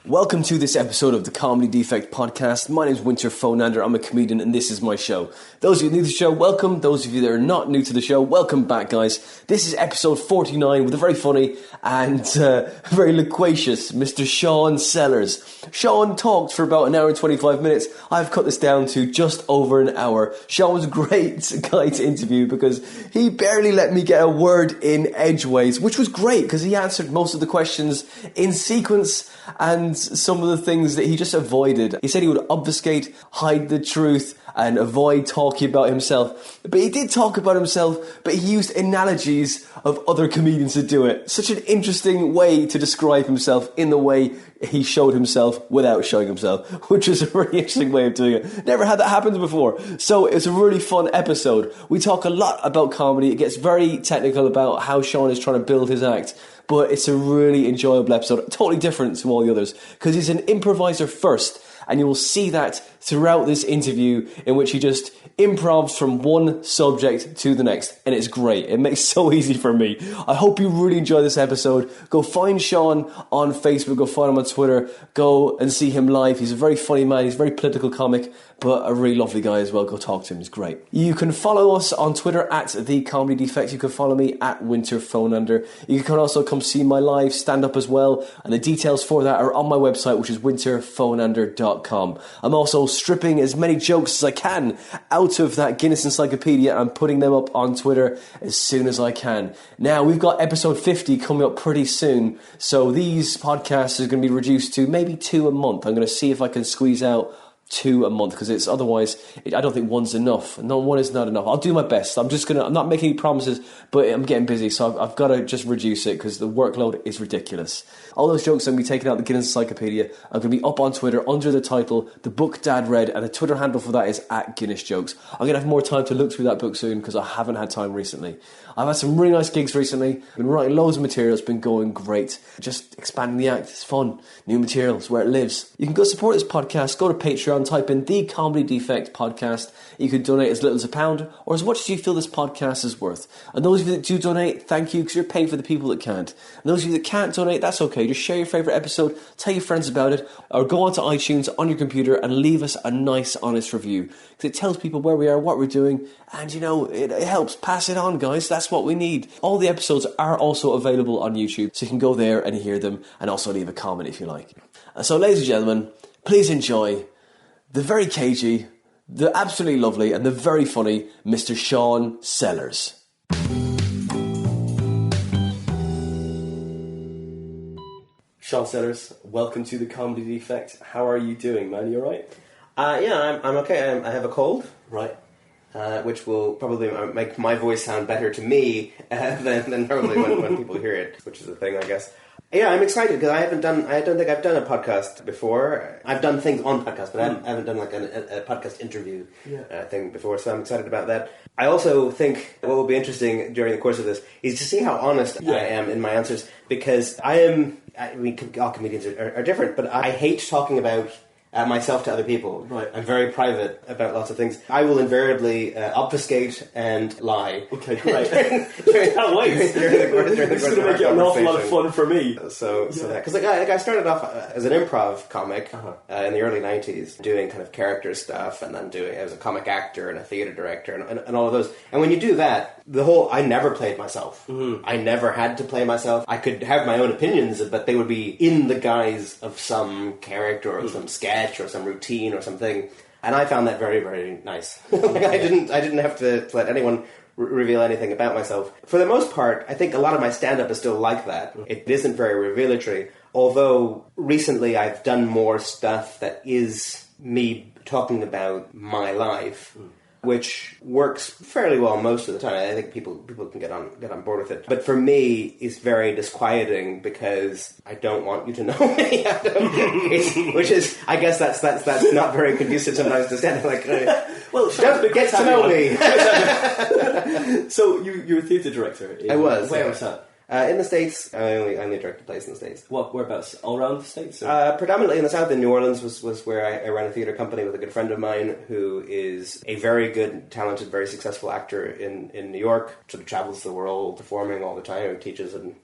Welcome to this episode of the Comedy Defect Podcast. My name is Winter Phonander. I'm a comedian and this is my show. Those of you new to the show, welcome. Those of you that are not new to the show, welcome back, guys. This is episode 49 with a very funny and very loquacious Mr. Sean Sellers. Sean talked for about an hour and 25 minutes. I've cut this down to just over an hour. Sean was a great guy to interview because he barely let me get a word in edgeways, which was great because he answered most of the questions in sequence and some of the things that he just avoided. He said he would obfuscate, hide the truth, and avoid talking about himself. But he did talk about himself, but he used analogies of other comedians to do it. Such an interesting way to describe himself in the way he showed himself without showing himself, which is a really interesting way of doing it. Never had that happen before. So it's a really fun episode. We talk a lot about comedy. It gets very technical about how Sean is trying to build his act. But it's a really enjoyable episode, totally different to all the others, because he's an improviser first, and you will see that throughout this interview in which he just improvs from one subject to the next, and it's great. It makes it so easy for me. I hope you really enjoy this episode. Go find Sean on Facebook, go find him on Twitter, go and see him live. He's a very funny man, he's a very political comic, but a really lovely guy as well. Go talk to him, he's great. You can follow us on Twitter at The Comedy Defect. You can follow me at Winter Phonander. You can also come see my live stand-up as well, and the details for that are on my website, which is winterphonander.com. I'm also stripping as many jokes as I can out of that Guinness Encyclopedia and putting them up on Twitter as soon as I can. Now, we've got episode 50 coming up pretty soon, so these podcasts are going to be reduced to maybe 2 a month. I'm going to see if I can squeeze out 2 a month, because it's otherwise I don't think one's enough. No, one is not enough. I'll do my best. I'm not making any promises, but I'm getting busy, so I've got to just reduce it because the workload is ridiculous. All those jokes I'm going to be taking out the Guinness Encyclopedia are going to be up on Twitter under the title The Book Dad Read, and the Twitter handle for that is at Guinness Jokes. I'm going to have more time to look through that book soon because I haven't had time recently. I've had some really nice gigs recently. I've been writing loads of material. It's been going great. Just expanding the act. It's fun. New material. It's where it lives. You can go support this podcast. Go to Patreon. Type in The Comedy Defect Podcast. You can donate as little as £1 or as much as you feel this podcast is worth. And those of you that do donate, thank you, because you're paying for the people that can't. And those of you that can't donate, that's okay. Just share your favourite episode. Tell your friends about it. Or go onto iTunes on your computer and leave us a nice, honest review. Because it tells people where we are, what we're doing. And, you know, it helps. Pass it on, guys. That's what we need. All the episodes are also available on YouTube, so you can go there and hear them and also leave a comment if you like. So, ladies and gentlemen, please enjoy the very cagey, the absolutely lovely, and the very funny Mr. Sean Sellers. Sean Sellers, welcome to the Comedy Defect. How are you doing, man? You alright? Yeah, I'm okay. I have a cold. Right. Which will probably make my voice sound better to me than normally when people hear it, which is a thing, I guess. Yeah, I'm excited because I don't think I've done a podcast before. I've done things on podcasts, but I haven't done like a podcast interview thing before, so I'm excited about that. I also think what will be interesting during the course of this is to see how honest I am in my answers, because I mean, all comedians are different, but I hate talking about myself to other people. Right. I'm very private about lots of things. I will invariably obfuscate and lie. Okay, great. Can't wait. During the course It's going to make it an awful lot of fun for me. So that, because I started off as an improv comic in the early 90s, doing kind of character stuff, and then doing as a comic actor and a theatre director and all of those. And when you do that, I never played myself. Mm-hmm. I never had to play myself. I could have my own opinions, but they would be in the guise of some character or some sketch or some routine or something. And I found that very, very nice. Like, I didn't have to let anyone reveal anything about myself. For the most part, I think a lot of my stand-up is still like that. It isn't very revelatory, although recently I've done more stuff that is me talking about my life, which works fairly well most of the time. I think people can get on board with it. But for me, it's very disquieting because I don't want you to know me. Which is, I guess that's not very conducive sometimes to standing like, well, don't get to know me. So you're a theatre director? I was. Where was that? In the States, I only directed plays in the States. Whereabouts? All around the States? Predominantly in the South. In New Orleans was where I ran a theatre company with a good friend of mine who is a very good, talented, very successful actor in New York. Sort of travels the world performing all the time and teaches in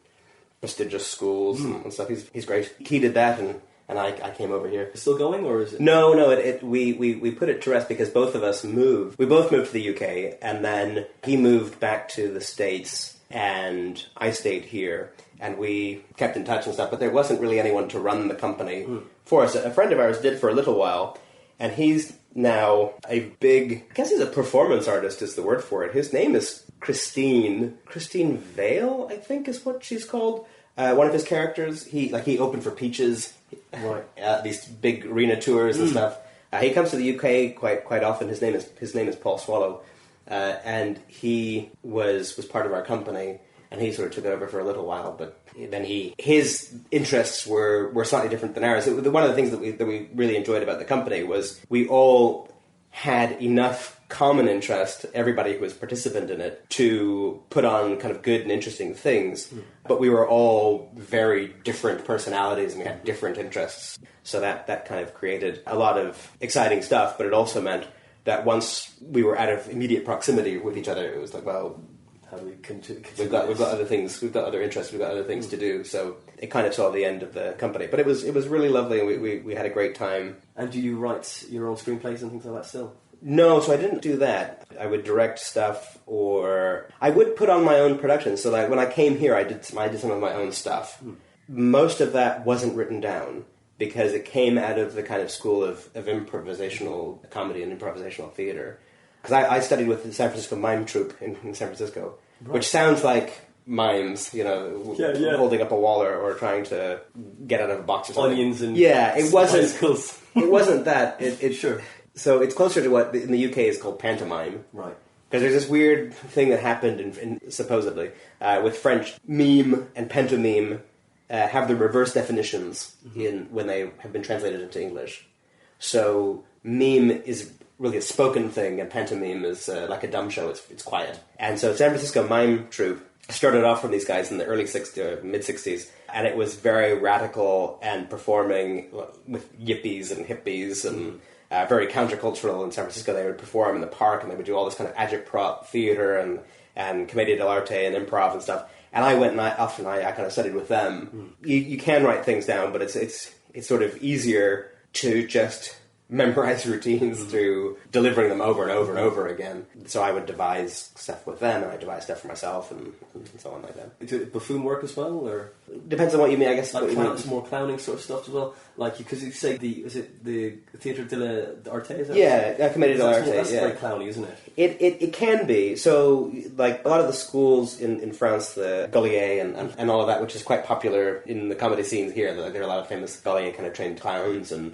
prestigious schools and stuff. He's great. He did that, and and I came over here. Still going, or is it? No, we put it to rest because both of us moved. We both moved to the UK, and then he moved back to the States, and I stayed here, and we kept in touch and stuff, but there wasn't really anyone to run the company for us. A friend of ours did for a little while, and he's now a big, I guess he's a performance artist is the word for it. His name is Christine Vale, I think is what she's called. One of his characters, he opened for Peaches, right? These big arena tours and stuff. He comes to the UK quite often. His name is Paul Swallow, and he was part of our company, and he sort of took it over for a little while. But then his interests were slightly different than ours. One of the things that we really enjoyed about the company was we all had enough common interest, everybody who was participant in it, to put on kind of good and interesting things, but we were all very different personalities and we had different interests. So that kind of created a lot of exciting stuff, but it also meant that once we were out of immediate proximity with each other, it was like, well, how do we continue? We've got other things, we've got other interests, we've got other things to do. So it kind of saw the end of the company. But it was really lovely, and we had a great time. And do you write your own screenplays and things like that still? No, so I didn't do that. I would direct stuff, or I would put on my own productions. So like when I came here, I did some of my own stuff. Most of that wasn't written down because it came out of the kind of school of improvisational comedy and improvisational theater. Because I studied with the San Francisco Mime Troupe in San Francisco, which sounds like mimes, holding up a wall or trying to get out of a box or something. Onions and it wasn't. bicycles. It wasn't that. It Sure. So it's closer to what in the UK is called pantomime. Right. Because there's this weird thing that happened, in supposedly, with French. Meme and pantomime have the reverse definitions when they have been translated into English. So meme is really a spoken thing, and pantomime is like a dumb show. It's quiet. And so San Francisco Mime Troupe started off from these guys in the early 60s, or mid-60s, and it was very radical and performing with yippies and hippies and... very countercultural in San Francisco. They would perform in the park, and they would do all this kind of agitprop theater and commedia dell'arte and improv and stuff. And I went and I kind of studied with them. You can write things down, but it's sort of easier to just memorize routines through delivering them over and over and over again. So I would devise stuff with them, and I devise stuff for myself, and so on like that. Do buffoon work as well, or depends on what you mean, I guess. Like some more clowning sort of stuff as well. Like because you say is it the Theatre dell'arte? Is that yeah, commedia dell'arte. That's very clowny, isn't it? It can be. So like a lot of the schools in France, the Gaulier and all of that, which is quite popular in the comedy scenes here. There are a lot of famous Gaulier kind of trained clowns and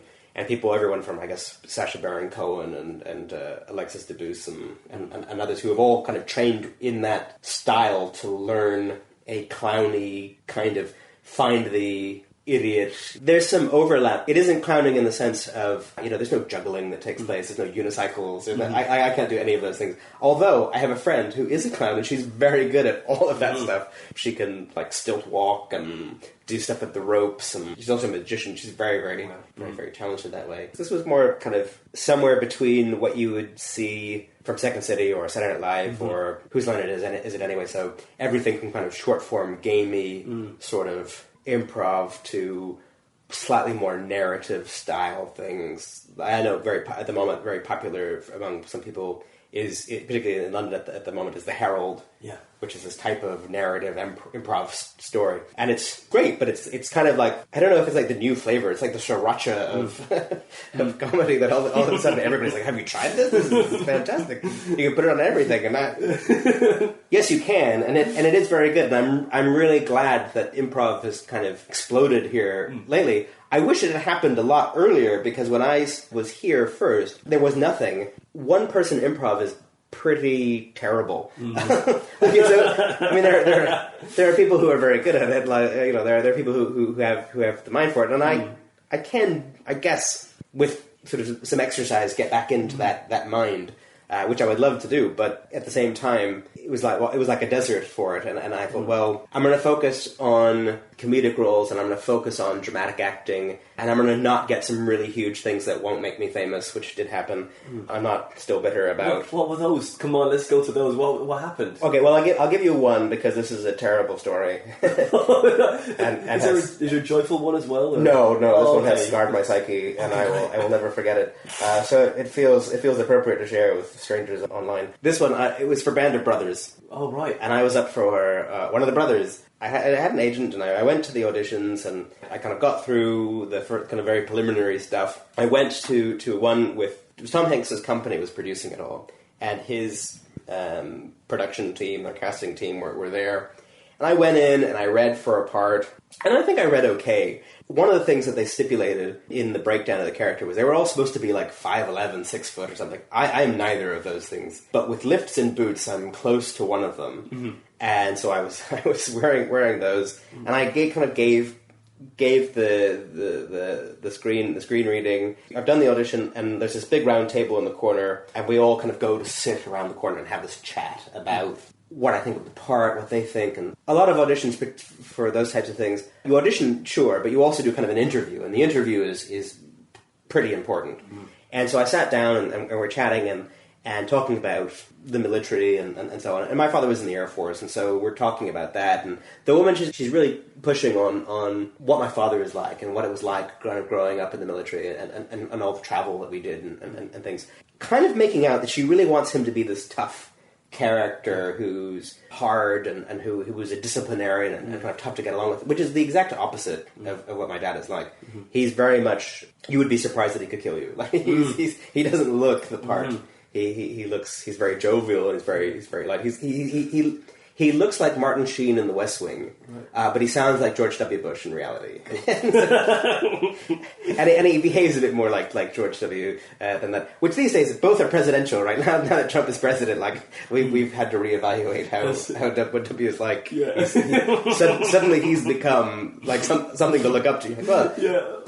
people, everyone from, I guess, Sacha Baron Cohen and Alexis Debus and others who have all kind of trained in that style to learn a clowny kind of find the idiot. There's some overlap. It isn't clowning in the sense of, there's no juggling that takes place. There's no unicycles. I can't do any of those things. Although I have a friend who is a clown and she's very good at all of that stuff. She can stilt walk and do stuff with the ropes, and she's also a magician. She's very, very, very talented that way. This was more kind of somewhere between what you would see from Second City or Saturday Night Live or Whose Line Is It Anyway? So everything from kind of short form, gamey sort of improv to slightly more narrative style things. I know at the moment very popular among some people is, particularly in London at the moment, is the Herald, which is this type of narrative improv story. And it's great, but it's kind of like, I don't know if it's like the new flavor. It's like the sriracha of comedy that all of a sudden everybody's like, have you tried this? This is fantastic. You can put it on everything. And yes, you can. And it is very good. And I'm really glad that improv has kind of exploded here lately. I wish it had happened a lot earlier, because when I was here first, there was nothing. One-person improv is pretty terrible. I mean, there are people who are very good at it. There are people who have the mind for it, and I can, I guess, with sort of some exercise, get back into that mind. which I would love to do, but at the same time, it was like a desert for it, and I thought, well, I'm going to focus on comedic roles, and I'm going to focus on dramatic acting, and I'm going to not get some really huge things that won't make me famous, which did happen. I'm not still bitter about. What were those? Come on, let's go to those. What happened? Okay, well, I'll give you one, because this is a terrible story. Is there a joyful one as well? Or? No, this one has scarred my psyche, and I will never forget it. So it feels appropriate to share with strangers online. This one, it was for Band of Brothers. Oh, right. And I was up for one of the brothers. I had an agent, and I went to the auditions, and I kind of got through the first kind of very preliminary stuff. I went to one with Tom Hanks's company was producing it all, and his production team, their casting team were there. And I went in and I read for a part, and I think I read okay. One of the things that they stipulated in the breakdown of the character was they were all supposed to be like 5'11", 6 foot or something. I am neither of those things. But with lifts and boots, I'm close to one of them. Mm-hmm. And so I was wearing those, and I gave the screen reading. I've done the audition, and there's this big round table in the corner, and we all kind of go to sit around the corner and have this chat about what I think of the part, what they think. And a lot of auditions for those types of things, you audition, sure, but you also do kind of an interview, and the interview is pretty important. Mm-hmm. And so I sat down, and we're chatting and talking about the military and so on. And my father was in the Air Force, and so we're talking about that. And the woman, she's really pushing on what my father is like and what it was like growing up in the military and all the travel that we did and things. Kind of making out that she really wants him to be this tough character who's hard and who was a disciplinarian and kind of tough to get along with, which is the exact opposite of what my dad is like. Mm-hmm. He's very much, you would be surprised that he could kill you. Like he doesn't look the part. Mm-hmm. He's very jovial, and he's very light. He looks like Martin Sheen in The West Wing, but he sounds like George W. Bush in reality. and he behaves a bit more like George W. Than that. Which these days, both are presidential, right? Now that Trump is president, like we've had to reevaluate what W is like. Yeah. Suddenly he's become like something to look up to. Like, well,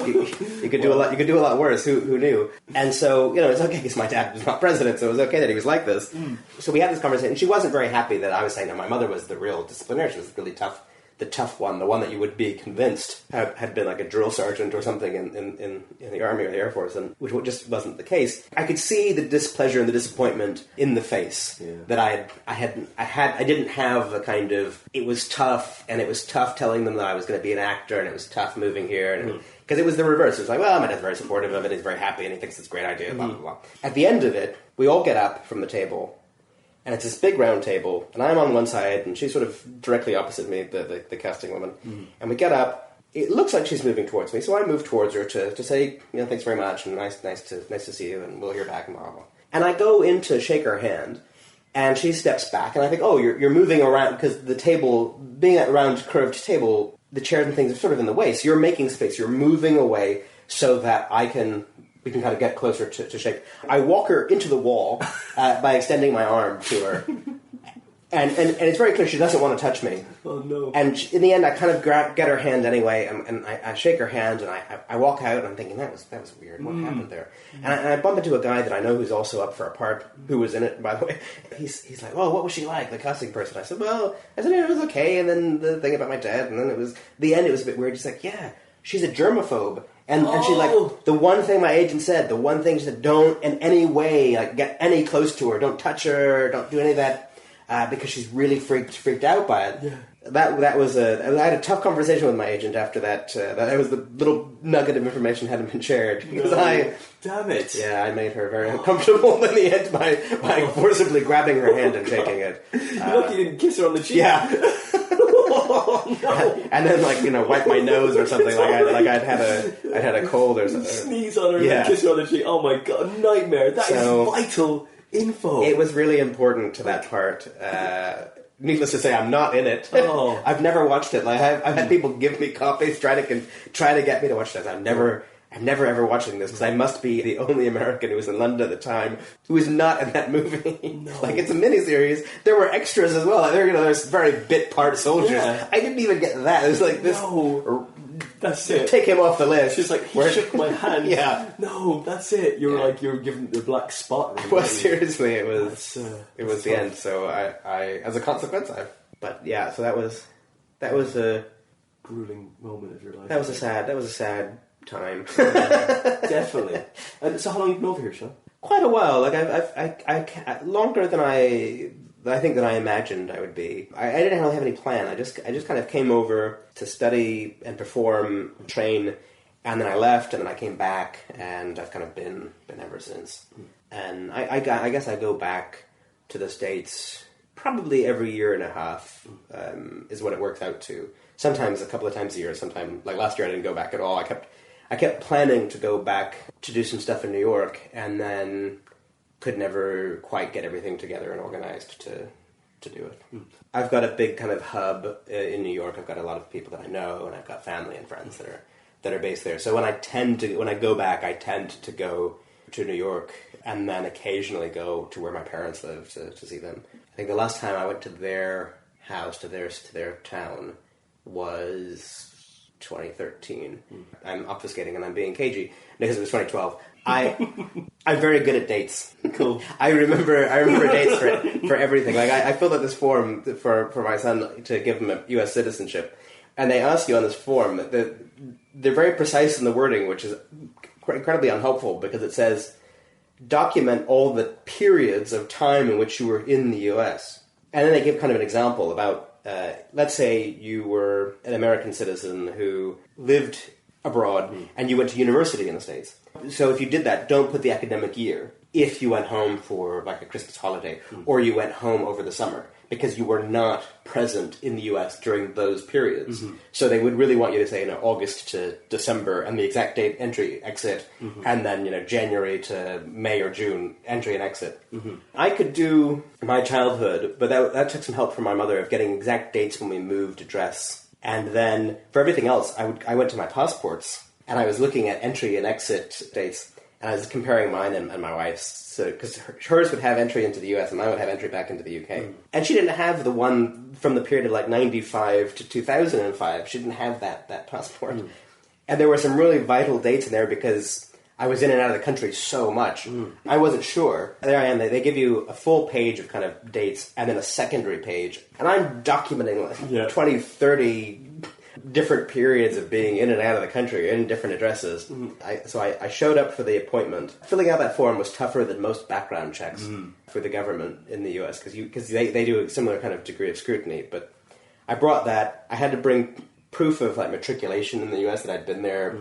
you could do a lot. You could do a lot worse. Who knew? And so it's okay because my dad was not president, so it was okay that he was like this. So we had this conversation, and she wasn't very happy that I was saying that my mother was the real disciplinarian. She was really tough, the tough one, the one that you would be convinced had been like a drill sergeant or something in the Army or the Air Force, and which just wasn't the case. I could see the displeasure and the disappointment in the face that I didn't have a kind of, it was tough, and it was tough telling them that I was going to be an actor, and it was tough moving here, and because it was the reverse. It was like, well, my dad's very supportive of it, he's very happy, and he thinks it's a great idea, blah, blah, blah. At the end of it, we all get up from the table, and it's this big round table, and I'm on one side, and she's sort of directly opposite me, the casting woman. Mm-hmm. And we get up. It looks like she's moving towards me, so I move towards her to say, thanks very much, and nice to see you, and we'll hear back, and blah, blah. And I go in to shake her hand, and she steps back, and I think, oh, you're moving around, because the table, being a round curved table, the chairs and things are sort of in the way, so you're making space, you're moving away so that we can kind of get closer to shake. I walk her into the wall by extending my arm to her. And it's very clear she doesn't want to touch me. Oh, no. And in the end, I kind of get her hand anyway, and I shake her hand, and I walk out, and I'm thinking, that was weird. What happened there? And I bump into a guy that I know who's also up for a part, who was in it, by the way. He's like, oh, what was she like, the casting person? I said, it was okay, and then the thing about my dad, and then it was a bit weird. He's like, yeah, she's a germaphobe. And she's like, the one thing my agent said, she said, don't in any way get any close to her, don't touch her, don't do any of that, because she's really freaked out by it. Yeah. That was I had a tough conversation with my agent after that. That was the little nugget of information hadn't been shared. Because damn it. Yeah, I made her very uncomfortable in the end by forcibly grabbing her hand and shaking it. You're lucky you didn't kiss her on the cheek. Yeah. Oh, no. And then wipe my nose or something I'd had a cold or something. Sneeze on her and then kiss her on the cheek. Oh my god, nightmare! That is vital info. It was really important to that part. Needless to say, I'm not in it. Oh. I've never watched it. I've had people give me copies, try to get me to watch this. I'm never ever watching this because I must be the only American who was in London at the time who was not in that movie. No. It's a miniseries. There were extras as well. There's very bit part soldiers. Yeah. I didn't even get that. It was like this That's it. Take him off the list. She's like, he shook my hand. Yeah. No, that's it. You're like, you're given the black spot. Well, seriously, it was the end. So I as a consequence, so that was a grueling moment of your life. That was a sad time. Definitely. And so how long have you been over here, Sean? Quite a while. Like I longer than I think that I imagined I would be. I didn't really have any plan. I just kind of came over to study and perform, train, and then I left, and then I came back, and I've kind of been ever since. And I guess I go back to the States probably every year and a half, is what it works out to. Sometimes a couple of times a year. Sometimes, like last year, I didn't go back at all. I kept planning to go back to do some stuff in New York, and then could never quite get everything together and organized to do it. I've got a big kind of hub in New York. I've got a lot of people that I know, and I've got family and friends that are based there. So when I go back, I tend to go to New York and then occasionally go to where my parents live to see them. I think the last time I went to their house, to their town, was 2013. I'm obfuscating and I'm being cagey because it was 2012. I'm very good at dates. Cool. I remember dates for everything. Like I filled out this form for my son to give him a U.S. citizenship, and they ask you on this form that they're very precise in the wording, which is incredibly unhelpful because it says document all the periods of time in which you were in the U.S. And then they give kind of an example about, let's say you were an American citizen who lived abroad and you went to university in the States. So if you did that, don't put the academic year if you went home for like a Christmas holiday or you went home over the summer because you were not present in the US during those periods. So they would really want you to say, August to December and the exact date, entry, exit, and then, January to May or June, entry and exit. I could do my childhood, but that took some help from my mother of getting exact dates when we moved, address. And then for everything else, I went to my passports and I was looking at entry and exit dates and I was comparing mine and my wife's. So, because hers would have entry into the US and mine would have entry back into the UK. And she didn't have the one from the period of like 95 to 2005. She didn't have that passport. And there were some really vital dates in there because I was in and out of the country so much. I wasn't sure. There I am. They give you a full page of kind of dates and then a secondary page. And I'm documenting like 20, 30 different periods of being in and out of the country in different addresses. So I showed up for the appointment. Filling out that form was tougher than most background checks for the government in the US because they do a similar kind of degree of scrutiny. But I brought that. I had to bring proof of like matriculation in the US that I'd been there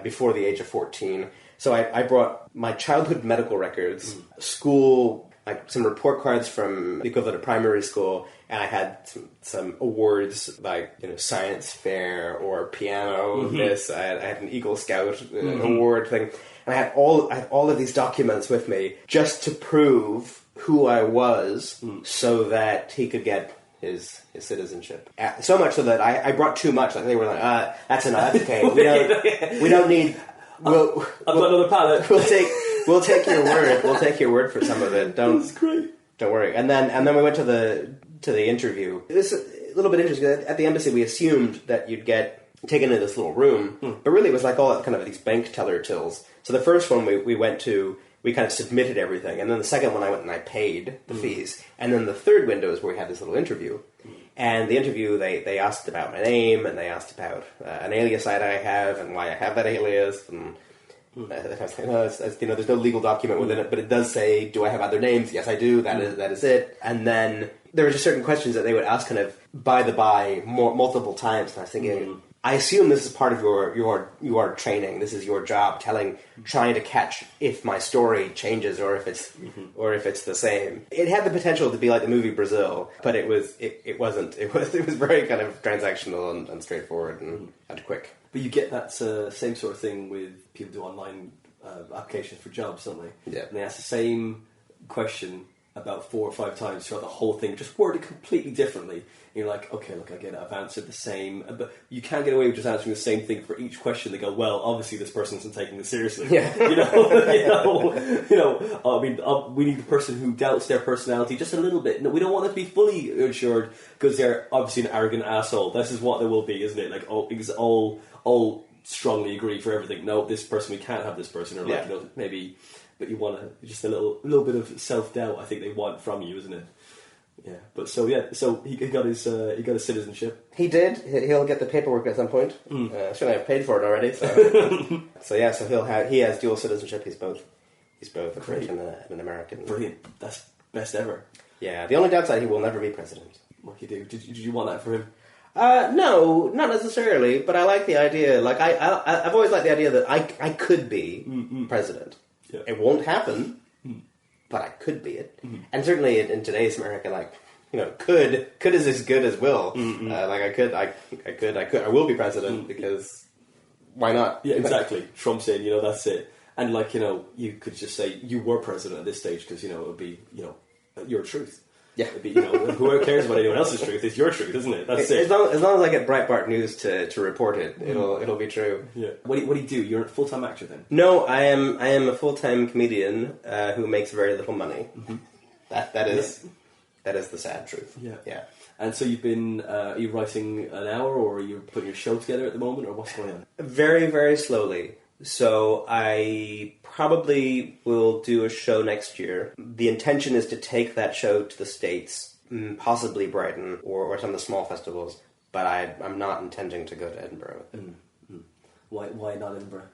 before the age of 14. So I brought my childhood medical records, school, like some report cards from the equivalent of primary school, and I had some awards like science fair or piano. I had an Eagle Scout award thing, and I had all of these documents with me just to prove who I was, so that he could get his citizenship. So much so that I brought too much. Like they were like, that's enough. That's okay. We don't need. I've got another palette. We'll take your word. We'll take your word for some of it. That's great. Don't worry. And then we went to the interview. It was a little bit interesting. At the embassy, we assumed that you'd get taken into this little room, but really it was like all kind of these bank teller tills. So the first one we went to, we kind of submitted everything, and then the second one I went and I paid the fees, and then the third window is where we had this little interview. And the interview, they asked about my name, and they asked about an alias that I have, and why I have that alias, and I was like, no, there's no legal document within it, but it does say, do I have other names? Yes, I do. That is it. And then there were just certain questions that they would ask kind of by the by multiple times, and I was thinking, I assume this is part of your training. This is your job, trying to catch if my story changes or if it's the same. It had the potential to be like the movie Brazil, but it wasn't. It was very kind of transactional and straightforward and quick. But you get that same sort of thing with people do online applications for jobs, don't they? Yeah. And they ask the same question about 4 or 5 times throughout the whole thing, just worded completely differently. And you're like, okay, look, I get it, I've answered the same, but you can't get away with just answering the same thing for each question. They go, well, obviously this person isn't taking this seriously. Yeah. I mean, we need the person who doubts their personality just a little bit. No, we don't want them to be fully assured because they're obviously an arrogant asshole. This is what they will be, isn't it? Like, all strongly agree for everything. No, this person, we can't have this person, or like, maybe. But you want just a little bit of self-doubt. I think they want from you, isn't it? Yeah. But so he got his citizenship. He did. He'll get the paperwork at some point. Certainly, I've paid for it already. So he has dual citizenship. He's both a British and an American. Brilliant. That's best ever. Yeah. The only downside, he will never be president. What do you do? Did you want that for him? No, not necessarily. But I like the idea. Like I've always liked the idea that I could be president. Yeah. It won't happen, but I could be it. And certainly in today's America, like, could is as good as will. Like I will be president because why not? Yeah, exactly. Trump saying, that's it. And like, you could just say you were president at this stage because, it would be, your truth. Yeah. It'd be, who cares about anyone else's truth? It's your truth, isn't it? That's it. As long as I get Breitbart News to report it, it'll be true. Yeah. What do you do? You're a full-time actor then? No, I am a full-time comedian who makes very little money. That is the sad truth. Yeah. Yeah. And so you've been are you writing an hour, or are you putting your show together at the moment, or what's going on? Very, very slowly. So I probably will do a show next year. The intention is to take that show to the States, possibly Brighton or some of the small festivals, but I'm not intending to go to Edinburgh. Why not Edinburgh?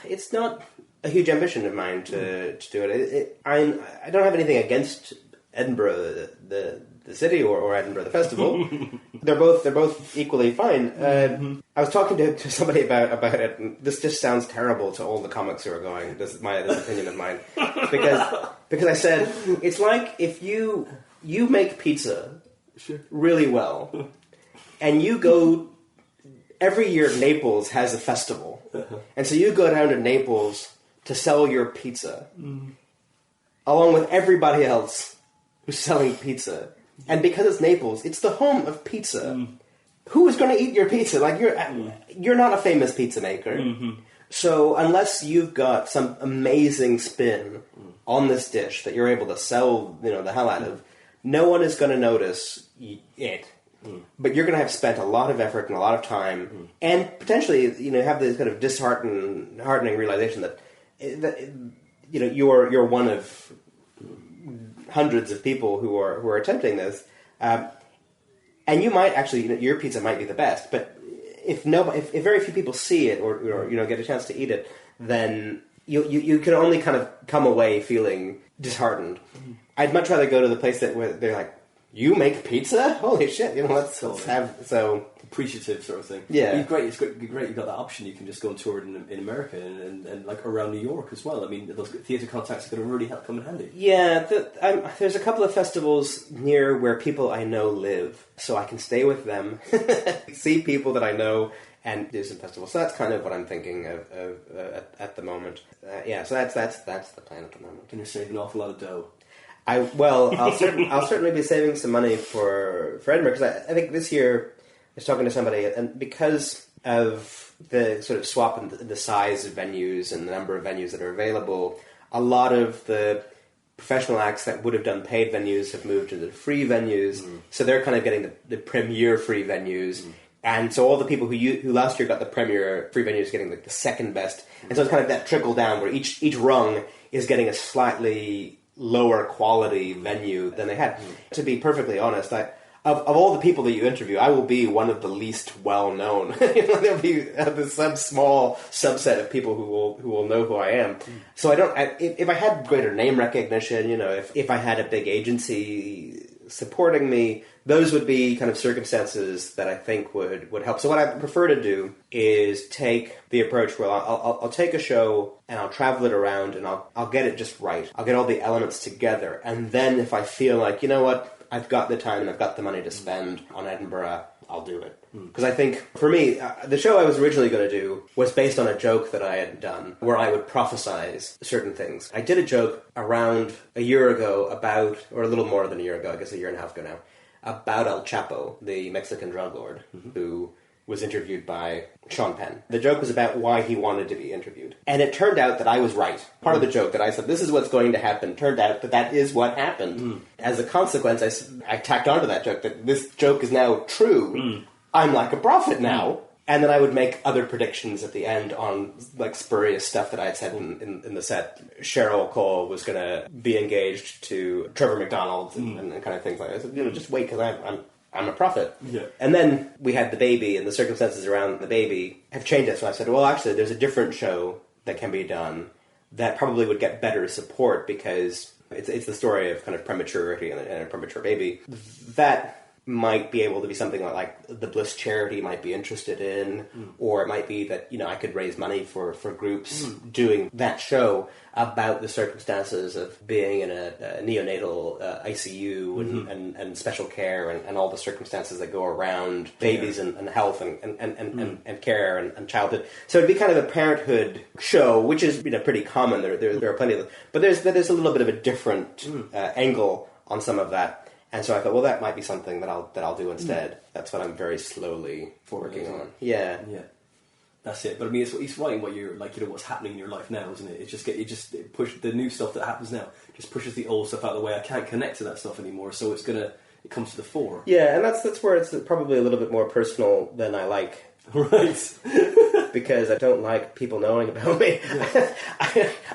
It's not a huge ambition of mine to do it. I don't have anything against Edinburgh, the city, or Edinburgh the festival. They're both equally fine. I was talking to somebody about it, and this just sounds terrible to all the comics who are going. This opinion of mine, because I said it's like if you make pizza really well, and you go every year. Naples has a festival, and so you go down to Naples to sell your pizza, along with everybody else who's selling pizza. And because it's Naples, it's the home of pizza. Who is going to eat your pizza? Like you're not a famous pizza maker. So unless you've got some amazing spin on this dish that you're able to sell, the hell out of, no one is going to notice it. But you're going to have spent a lot of effort and a lot of time, and potentially, have this kind of disheartening realization that you're one of hundreds of people who are attempting this, and you might actually, your pizza might be the best, but if very few people see it or get a chance to eat it, then you can only kind of come away feeling disheartened. I'd much rather go to the place where they're like, you make pizza? Holy shit! Let's have so appreciative sort of thing. Yeah, it's great. It's great. You've got that option. You can just go and tour in America and like around New York as well. I mean, those theatre contacts are going to really come in handy. Yeah, there's a couple of festivals near where people I know live, so I can stay with them, see people that I know, and do some festivals. So that's kind of what I'm thinking of at the moment. So that's the plan at the moment. And you're saving an awful lot of dough. I'll certainly be saving some money for Edinburgh, because I think this year I was talking to somebody, and because of the sort of swap in the size of venues and the number of venues that are available, a lot of the professional acts that would have done paid venues have moved to the free venues, so they're kind of getting the premier free venues. And so all the people who last year got the premier free venues getting the second best, and so it's kind of that trickle down where each rung is getting a slightly lower quality venue than they had. To be perfectly honest, of all the people that you interview, I will be one of the least well known. There'll be some small subset of people who will know who I am. So if I had greater name recognition, if I had a big agency supporting me, those would be kind of circumstances that I think would help. So what I prefer to do is take the approach where I'll take a show and I'll travel it around and I'll get it just right. I'll get all the elements together, and then if I feel like, I've got the time and I've got the money to spend on Edinburgh, I'll do it. Because I think, for me, the show I was originally going to do was based on a joke that I had done, where I would prophesize certain things. I did a joke around a year ago about, or a little more than a year ago, I guess a year and a half ago now, about El Chapo, the Mexican drug lord, who was interviewed by Sean Penn. The joke was about why he wanted to be interviewed. And it turned out that I was right. Part of the joke that I said, this is what's going to happen, turned out that that is what happened. As a consequence, I tacked onto that joke, that this joke is now true. I'm like a prophet now. And then I would make other predictions at the end on like spurious stuff that I had said in the set. Cheryl Cole was going to be engaged to Trevor McDonald and kind of things like that. I said, just wait, because I'm a prophet. Yeah. And then we had the baby, and the circumstances around the baby have changed it. So I said, well, actually, there's a different show that can be done that probably would get better support, because it's the story of kind of prematurity and a premature baby. That might be able to be something like the Bliss charity might be interested in, or it might be that, I could raise money for groups doing that show about the circumstances of being in a neonatal ICU and special care and all the circumstances that go around babies and health and care and childhood. So it'd be kind of a parenthood show, which is pretty common. There are plenty of them. But there's a little bit of a different angle on some of that. And so I thought, well, that might be something that I'll do instead. That's what I'm very slowly working on. Yeah. That's it. But I mean, it's writing what you're like. What's happening in your life now, isn't it? It push the new stuff that happens now. Just pushes the old stuff out of the way. I can't connect to that stuff anymore, so it comes to the fore. Yeah, and that's where it's probably a little bit more personal than I like. Right. Because I don't like people knowing about me.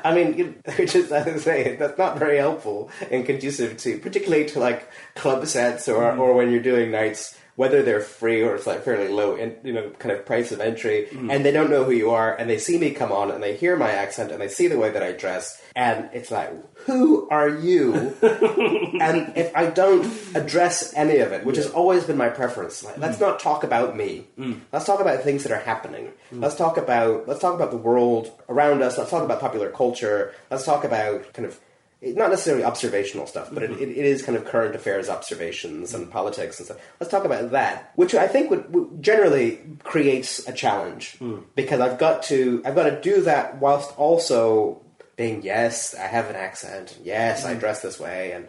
I mean, which is, as I say, that's not very helpful and conducive to, particularly to like club sets or when you're doing nights, whether they're free or it's like fairly low, kind of price of entry, and they don't know who you are, and they see me come on, and they hear my accent, and they see the way that I dress, and it's like, who are you? And if I don't address any of it, which has always been my preference, like, let's not talk about me. Let's talk about things that are happening. Let's talk about the world around us. Let's talk about popular culture. Let's talk about kind of, not necessarily observational stuff, but it is kind of current affairs observations and politics and stuff. Let's talk about that, which I think would generally creates a challenge, because I've got to do that whilst also being, yes, I have an accent, yes, I dress this way, and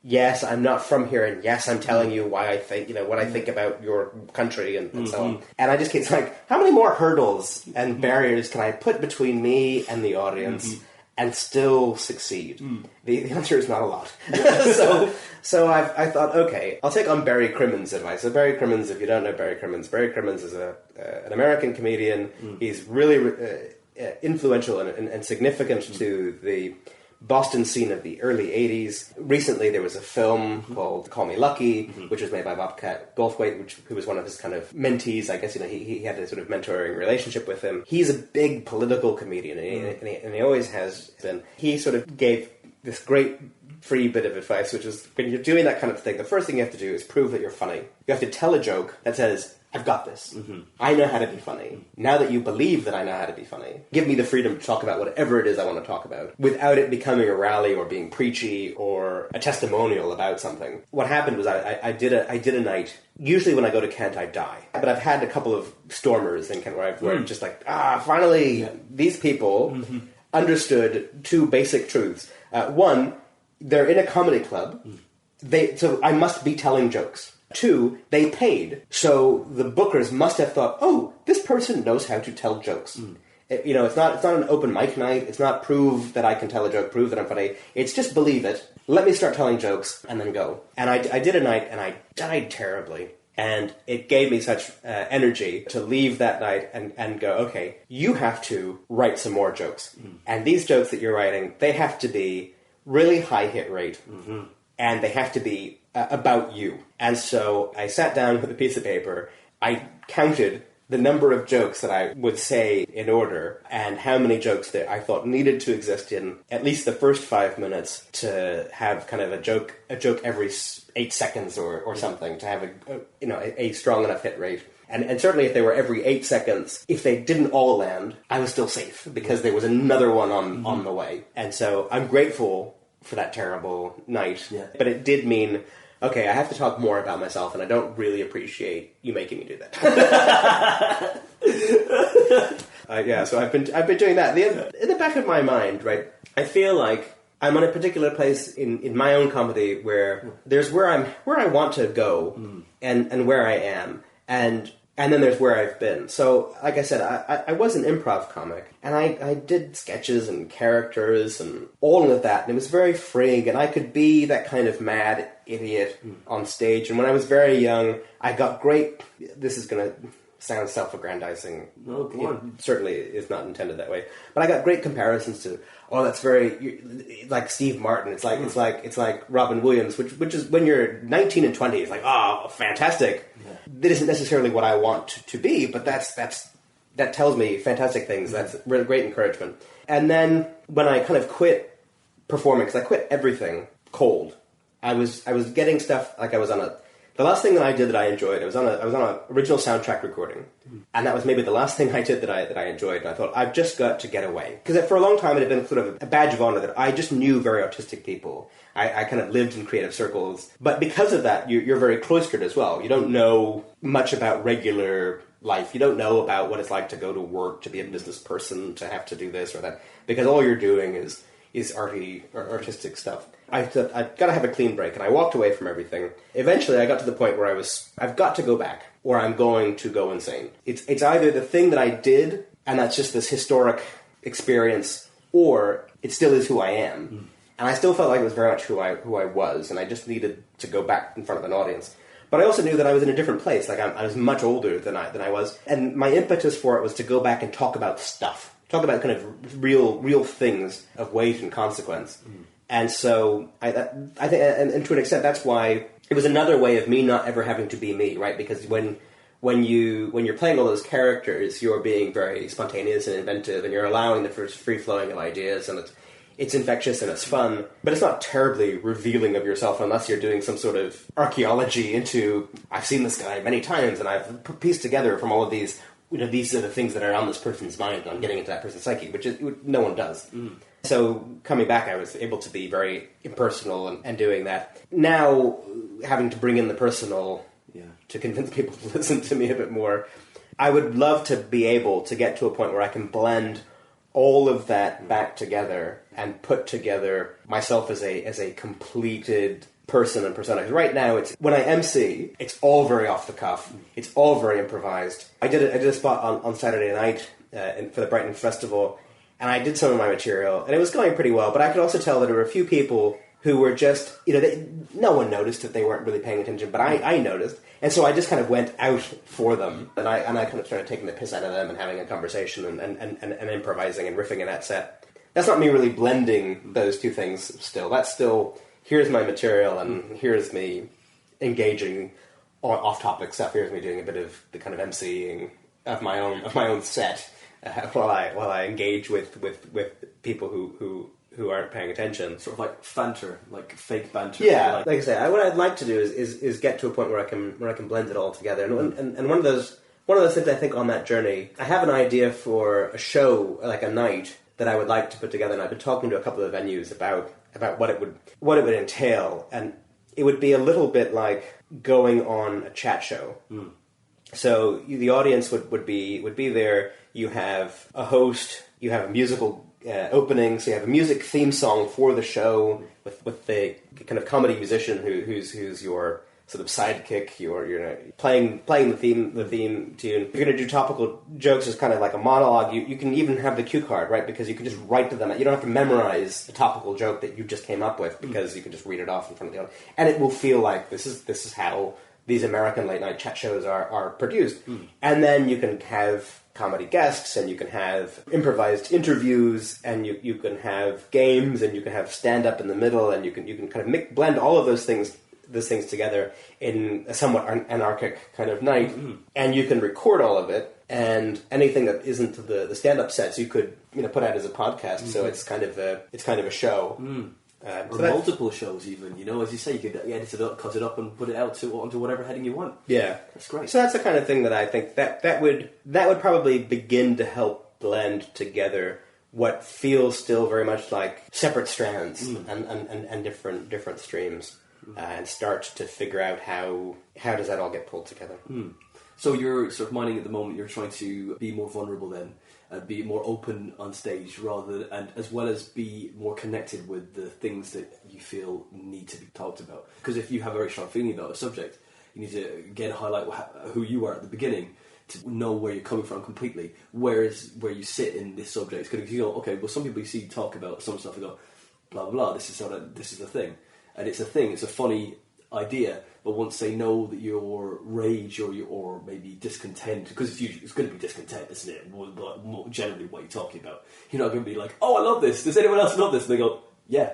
yes, I'm not from here, and yes, I'm telling you why I think, what I think about your country and so on. And I just keep like, how many more hurdles and barriers can I put between me and the audience and still succeed? The answer is not a lot. So I thought, okay, I'll take on Barry Crimmins' advice. So Barry Crimmins, if you don't know Barry Crimmins is an American comedian. He's really influential and significant to the Boston scene of the early 80s. Recently there was a film called Call Me Lucky, which was made by Bobcat Goldthwait, who was one of his kind of mentees. I guess he had a sort of mentoring relationship with him. He's a big political comedian, and he always has been. He sort of gave this great free bit of advice, which is, when you're doing that kind of thing, the first thing you have to do is prove that you're funny. You have to tell a joke that says, I've got this. I know how to be funny. Now that you believe that I know how to be funny, give me the freedom to talk about whatever it is I want to talk about, without it becoming a rally or being preachy or a testimonial about something. What happened was I did a night. Usually when I go to Kent, I die. But I've had a couple of stormers in Kent where I'm just like, finally, these people understood two basic truths. One, they're in a comedy club. So I must be telling jokes. Two, they paid, so the bookers must have thought, oh, this person knows how to tell jokes. It's not an open mic night. It's not prove that I can tell a joke, prove that I'm funny. It's just believe it. Let me start telling jokes and then go. And I did a night and I died terribly. And it gave me such energy to leave that night and go, okay, you have to write some more jokes. And these jokes that you're writing, they have to be really high hit rate. And they have to be about you. And so I sat down with a piece of paper. I counted the number of jokes that I would say in order and how many jokes that I thought needed to exist in at least the first 5 minutes to have kind of a joke every 8 seconds or something, to have a strong enough hit rate. And certainly if they were every 8 seconds, if they didn't all land, I was still safe because there was another one on the way. And so I'm grateful for that terrible night. But it did mean, okay, I have to talk more about myself, and I don't really appreciate you making me do that. So I've been doing that. In the back of my mind, right, I feel like I'm in a particular place in my own comedy where there's where I want to go and where I am, and then there's where I've been. So, like I said, I was an improv comic, and I did sketches and characters and all of that, and it was very freeing, and I could be that kind of mad idiot on stage. And when I was very young, I got great... This is going to sound self-aggrandizing. No, go on. It certainly is not intended that way. But I got great comparisons to, that's very... Like Steve Martin. It's like Robin Williams, which is when you're 19 and 20, it's like, oh, fantastic. Yeah. That isn't necessarily what I want to be, but that tells me fantastic things. That's really great encouragement. And then when I kind of quit performing, because I quit everything cold, I was getting stuff like I was on the last thing that I did that I enjoyed. I was on a original soundtrack recording, and that was maybe the last thing I did that I enjoyed. And I thought, I've just got to get away, because for a long time it had been sort of a badge of honor that I just knew very artistic people. I kind of lived in creative circles, but because of that, you're very cloistered as well. You don't know much about regular life. You don't know about what it's like to go to work, to be a business person, to have to do this or that, because all you're doing is artistic stuff. I thought, I've got to have a clean break, and I walked away from everything. Eventually, I got to the point where I've got to go back, or I'm going to go insane. It's either the thing that I did, and that's just this historic experience, or it still is who I am. And I still felt like it was very much who I was, and I just needed to go back in front of an audience. But I also knew that I was in a different place. Like I was much older than I was, and my impetus for it was to go back and talk about stuff. Talk about kind of real things of weight and consequence. And so I think, and to an extent, that's why it was another way of me not ever having to be me, right? Because when you're playing all those characters, you're being very spontaneous and inventive, and you're allowing the free flowing of ideas, and it's infectious and it's fun, but it's not terribly revealing of yourself unless you're doing some sort of archaeology into, I've seen this guy many times, and I've pieced together from all of these. These are the things that are on this person's mind, and I'm getting into that person's psyche, which no one does. So coming back, I was able to be very impersonal and doing that. Now, having to bring in the personal to convince people to listen to me a bit more, I would love to be able to get to a point where I can blend all of that back together and put together myself as a completed person and persona. Because right now, it's when I MC, it's all very off the cuff. It's all very improvised. I did a spot on Saturday night for the Brighton Festival, and I did some of my material, and it was going pretty well. But I could also tell that there were a few people who were just, no one noticed that they weren't really paying attention, but I noticed. And so I just kind of went out for them, and I kind of started taking the piss out of them and having a conversation and improvising and riffing in that set. That's not me really blending those two things still. That's still, here's my material, and here's me engaging on off-topic stuff. Here's me doing a bit of the kind of emceeing of my own set while I engage with people who aren't paying attention. Sort of like banter, like fake banter. Yeah, like I say, what I'd like to do is get to a point where I can blend it all together. And one of those things I think on that journey, I have an idea for a show, like a night, that I would like to put together, and I've been talking to a couple of venues about what it would entail, and it would be a little bit like going on a chat show. So the audience would be there. You have a host. You have a musical opening. So you have a music theme song for the show with the kind of comedy musician who's your sort of sidekick. You're playing the theme tune. If you're going to do topical jokes as kind of like a monologue, you can even have the cue card, right? Because you can just write to them. You don't have to memorize the topical joke that you just came up with, because you can just read it off in front of the audience, and it will feel like this is how these American late night chat shows are produced. And then you can have comedy guests, and you can have improvised interviews, and you can have games, and you can have stand up in the middle, and you can kind of blend all of those things together in a somewhat anarchic kind of night, and you can record all of it, and anything that isn't the stand-up sets you could put out as a podcast. So it's kind of a show, or multiple shows even. As you say, you could edit it up, cut it up, and put it out onto whatever heading you want. Yeah, that's great. So that's the kind of thing that I think that would probably begin to help blend together what feels still very much like separate strands and different streams. and start to figure out how does that all get pulled together. So you're sort of mining at the moment, you're trying to be more vulnerable then, and be more open on stage and as well as be more connected with the things that you feel need to be talked about. Because if you have a very strong feeling about a subject, you need to again highlight who you are at the beginning to know where you're coming from completely. Where you sit in this subject. Because you go, okay, well, some people you see talk about some stuff and go, blah blah blah. This is a thing, and it's a thing. It's a funny idea, but once they know that your rage or maybe discontent, because it's going to be discontent, isn't it? More generally, what you're talking about, you're not going to be like, "Oh, I love this. Does anyone else love this?" And they go, "Yeah,"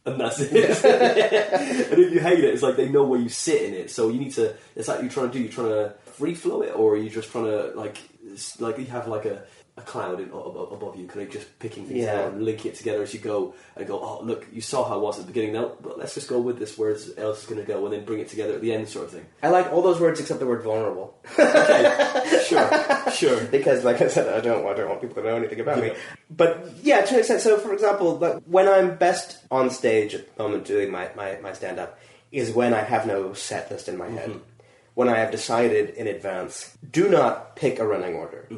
and that's it. And if you hate it, it's like they know where you sit in it. So you need to. It's like you're trying to free flow it, or are you just trying to like you have like a cloud above you, kind of just picking things out and linking it together as you go, and go, oh look, you saw how it was at the beginning, now but let's just go with this, where else is going to go, and then bring it together at the end, sort of thing. I like all those words except the word vulnerable. Okay, sure. Because, like I said, I don't want people to know anything about me. But yeah, to an extent. So, for example, like, when I'm best on stage at the moment doing my stand-up is when I have no set list in my head. When I have decided in advance, do not pick a running order.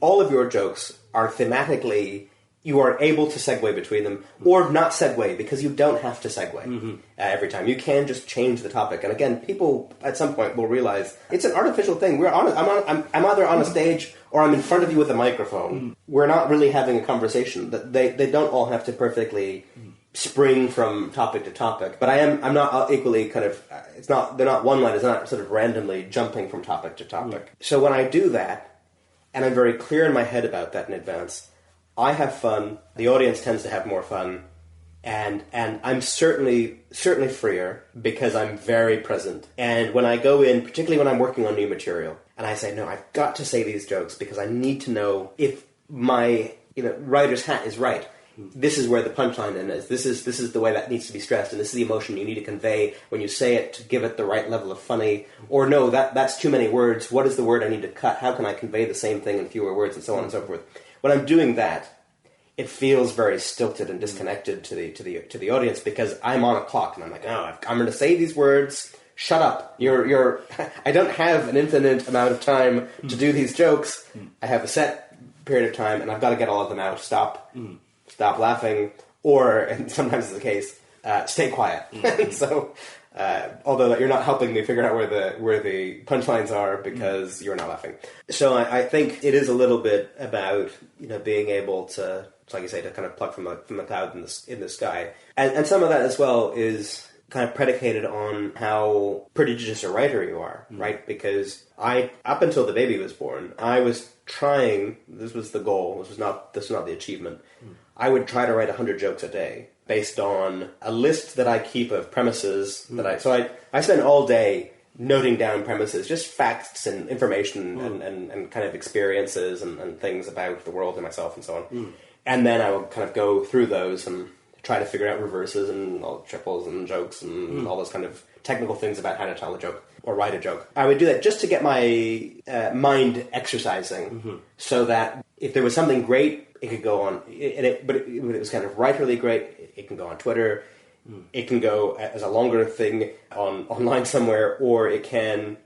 All of your jokes are thematically, you are able to segue between them, or not segue, because you don't have to segue every time. You can just change the topic. And again, people at some point will realize it's an artificial thing. I'm either on a stage or I'm in front of you with a microphone. We're not really having a conversation. They don't all have to perfectly spring from topic to topic, but I'm not equally kind of, they're not one line, it's not sort of randomly jumping from topic to topic. So when I do that, and I'm very clear in my head about that in advance, I have fun, the audience tends to have more fun, and I'm certainly freer because I'm very present. And when I go in, particularly when I'm working on new material, and I say, no, I've got to say these jokes because I need to know if my writer's hat is right. This is where the punchline in is. This is the way that needs to be stressed, and this is the emotion you need to convey when you say it to give it the right level of funny. Or no, that's too many words. What is the word I need to cut? How can I convey the same thing in fewer words, and so on and so forth. When I'm doing that, it feels very stilted and disconnected to the audience because I'm on a clock and I'm like, no, I'm going to say these words. Shut up. I don't have an infinite amount of time to do these jokes. I have a set period of time, and I've got to get all of them out. Stop laughing, or, and sometimes it's the case, stay quiet. So, although you're not helping me figure out where the punchlines are because you're not laughing. So I think it is a little bit about being able to, like you say, to kind of pluck from the cloud in the sky, and some of that as well is kind of predicated on how prodigious a writer you are, right? Because up until the baby was born, I was trying. This was the goal. This was not the achievement. I would try to write 100 jokes a day based on a list that I keep of premises So I spend all day noting down premises, just facts and information and kind of experiences and things about the world and myself and so on. And then I would kind of go through those and try to figure out reverses and all triples and jokes and all those kind of technical things about how to tell a joke or write a joke. I would do that just to get my mind exercising, so that if there was something great, it could go on. But it was kind of writerly great. It can go on Twitter. It can go as a longer thing online somewhere, or it can,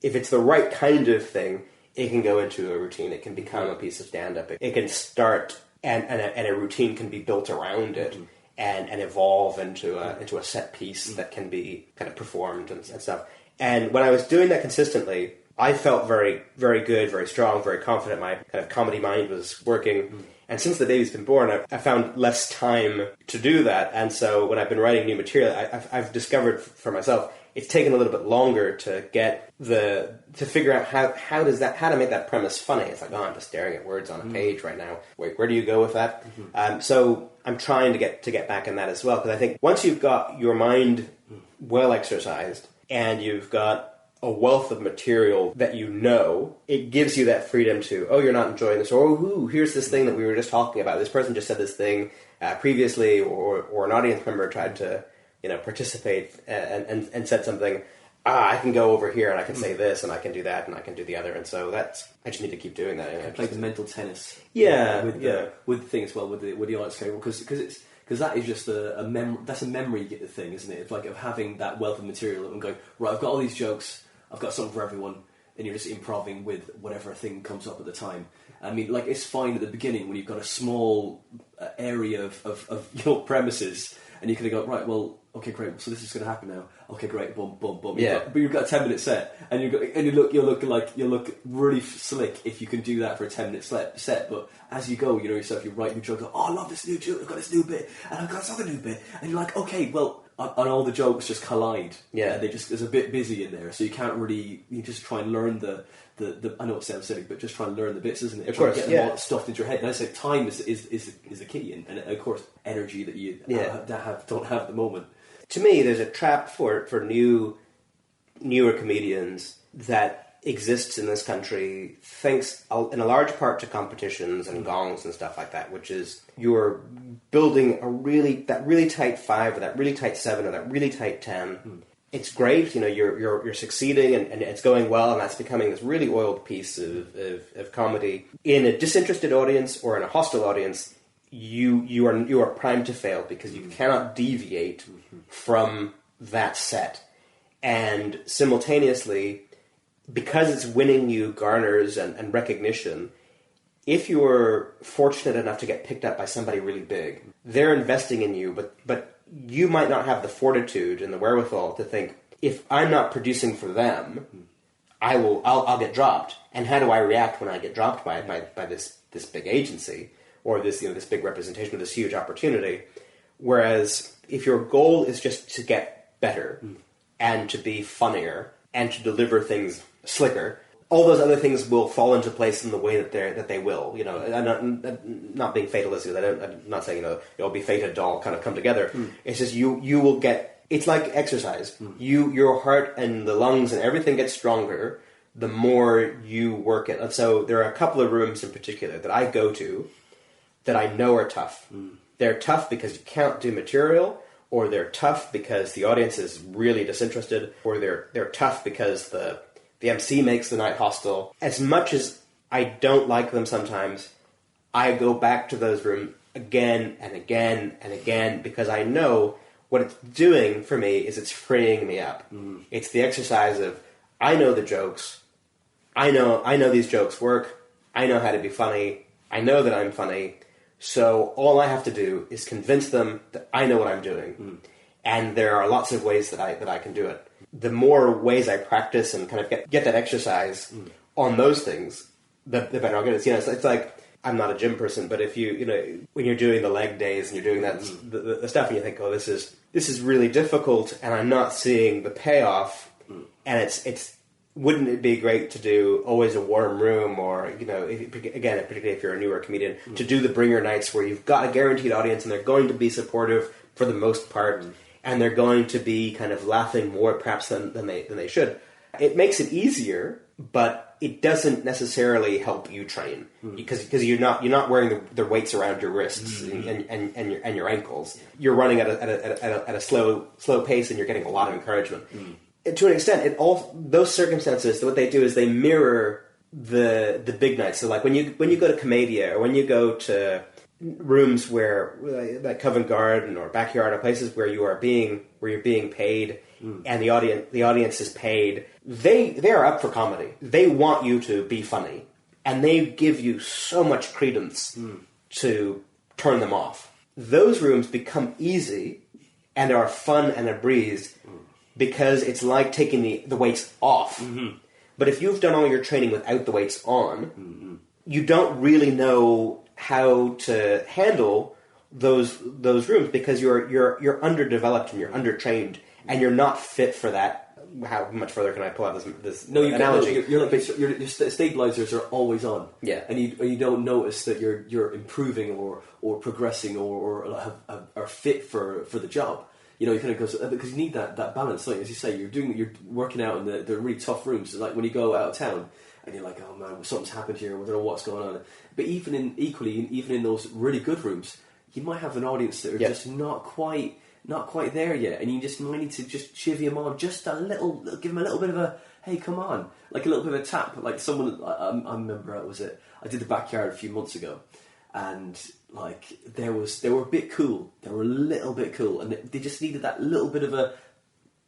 if it's the right kind of thing, it can go into a routine. It can become a piece of stand-up. It can start, and a routine can be built around it. And evolve into a set piece that can be kind of performed and stuff. And when I was doing that consistently, I felt very, very good, very strong, very confident. My kind of comedy mind was working. And since the baby's been born, I found less time to do that. And so when I've been writing new material, I've discovered for myself, it's taken a little bit longer to get to figure out how to make that premise funny. It's like, I'm just staring at words on a page right now. Wait, where do you go with that? So I'm trying to get back in that as well, because I think once you've got your mind well exercised and you've got a wealth of material that it gives you that freedom to, you're not enjoying this, or here's this thing that we were just talking about. This person just said this thing previously, or an audience member tried to participate and said something. I can go over here and I can say this and I can do that and I can do the other, and so I just need to keep doing that. Play the mental tennis. With the thing as well, with the audience, because because that is just that's a memory thing, isn't it? It's like of having that wealth of material and going, right, I've got all these jokes, I've got something for everyone, and you're just improving with whatever thing comes up at the time. I mean, like, it's fine at the beginning when you've got a small area of your premises, and you kind of go, right, well, okay, great, so this is going to happen now. Okay, great, boom, boom, boom. Yeah. But you've got a 10-minute set, and you look really slick if you can do that for a 10-minute set. But as you go, you know yourself, you write new jokes. Like, oh, I love this new joke. I've got this new bit, and I've got this other new bit, and you're like, okay, well, and all the jokes just collide. Yeah, there's a bit busy in there, so you can't really. You just try and learn the. I know it sounds silly, but just try and learn the bits, isn't it? Of course, get them all stuffed into your head. And I say time is the key, and of course energy that you don't have at the moment. To me, there's a trap for newer comedians that exists in this country, thanks in a large part to competitions and gongs and stuff like that, which is you're building that really tight 5 or that really tight 7 or that really tight 10. It's great, you know, you're succeeding and it's going well, and that's becoming this really oiled piece of comedy. In a disinterested audience or in a hostile audience, you are primed to fail because you cannot deviate from that set. And simultaneously, because it's winning you garners and recognition, if you're fortunate enough to get picked up by somebody really big, they're investing in you, but you might not have the fortitude and the wherewithal to think, if I'm not producing for them, I'll get dropped. And how do I react when I get dropped by this big agency or this big representation of this huge opportunity? Whereas if your goal is just to get better and to be funnier and to deliver things slicker, all those other things will fall into place in the way that they will. You know, I'm not being fatalistic. I'm not saying, you know, it'll be fated to all kind of come together. It's just you will get. It's like exercise. Your heart and the lungs and everything gets stronger the more you work it. And so there are a couple of rooms in particular that I go to that I know are tough. They're tough because you can't do material, or they're tough because the audience is really disinterested, or they're tough because the MC makes the night hostile. As much as I don't like them sometimes, I go back to those rooms again and again and again because I know what it's doing for me is it's freeing me up. It's the exercise of, I know the jokes. I know these jokes work. I know how to be funny. I know that I'm funny. So all I have to do is convince them that I know what I'm doing. And there are lots of ways that I can do it. The more ways I practice and kind of get that exercise on those things, the better I'll get it. You know, it's like, I'm not a gym person, but if you know, when you're doing the leg days and you're doing that the stuff, and you think, oh, this is really difficult, and I'm not seeing the payoff, and it's wouldn't it be great to do always a warm room, or, you know, again, particularly if you're a newer comedian, to do the bringer nights where you've got a guaranteed audience and they're going to be supportive for the most part, and they're going to be kind of laughing more perhaps than they should. It makes it easier, but it doesn't necessarily help you train because you're not wearing the weights around your wrists and your ankles. You're running at a slow pace, and you're getting a lot of encouragement. To an extent, those circumstances, what they do is they mirror the big nights. So, like when you go to Commedia, or when you go to rooms where, like Covent Garden or Backyard, or places where you're being paid, and the audience is paid, they are up for comedy. They want you to be funny, and they give you so much credence to turn them off. Those rooms become easy and are fun and a breeze because it's like taking the weights off. But if you've done all your training without the weights on, you don't really know how to handle those rooms because you're underdeveloped and you're undertrained and you're not fit for that. How much further can I pull out this analogy? Your stabilizers are always on, and you don't notice that you're improving or progressing or are fit for the job. You know, you kind of go, because you need that balance. Like as you say, you're working out in the really tough rooms. Like when you go out of town and you're like, oh man, something's happened here. I don't know what's going on. But even in those really good rooms, you might have an audience that are just not quite there yet, and you just might need to just chivvy them on just a little, give them a little bit of a, hey, come on, like a little bit of a tap. Like someone, I remember, I did the Backyard a few months ago, and like they were a bit cool. They were a little bit cool, and they just needed that little bit of a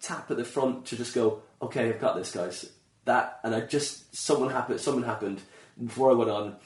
tap at the front to just go, okay, I've got this, guys. That, and something happened before I went on.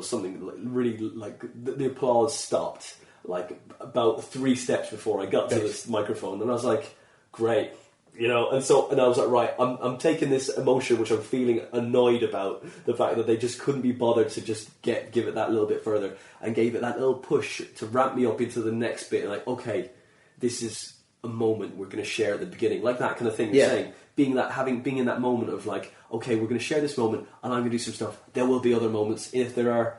Something like really like the applause stopped like about 3 steps before I got to this microphone, and I was like, great. And I was like, right, I'm taking this emotion, which I'm feeling annoyed about, the fact that they just couldn't be bothered to just give it that little bit further, and gave it that little push to ramp me up into the next bit. Like, okay, this is a moment we're going to share at the beginning, like that kind of thing you're saying. Being in that moment of like, okay, we're going to share this moment, and I'm going to do some stuff. There will be other moments. If there are,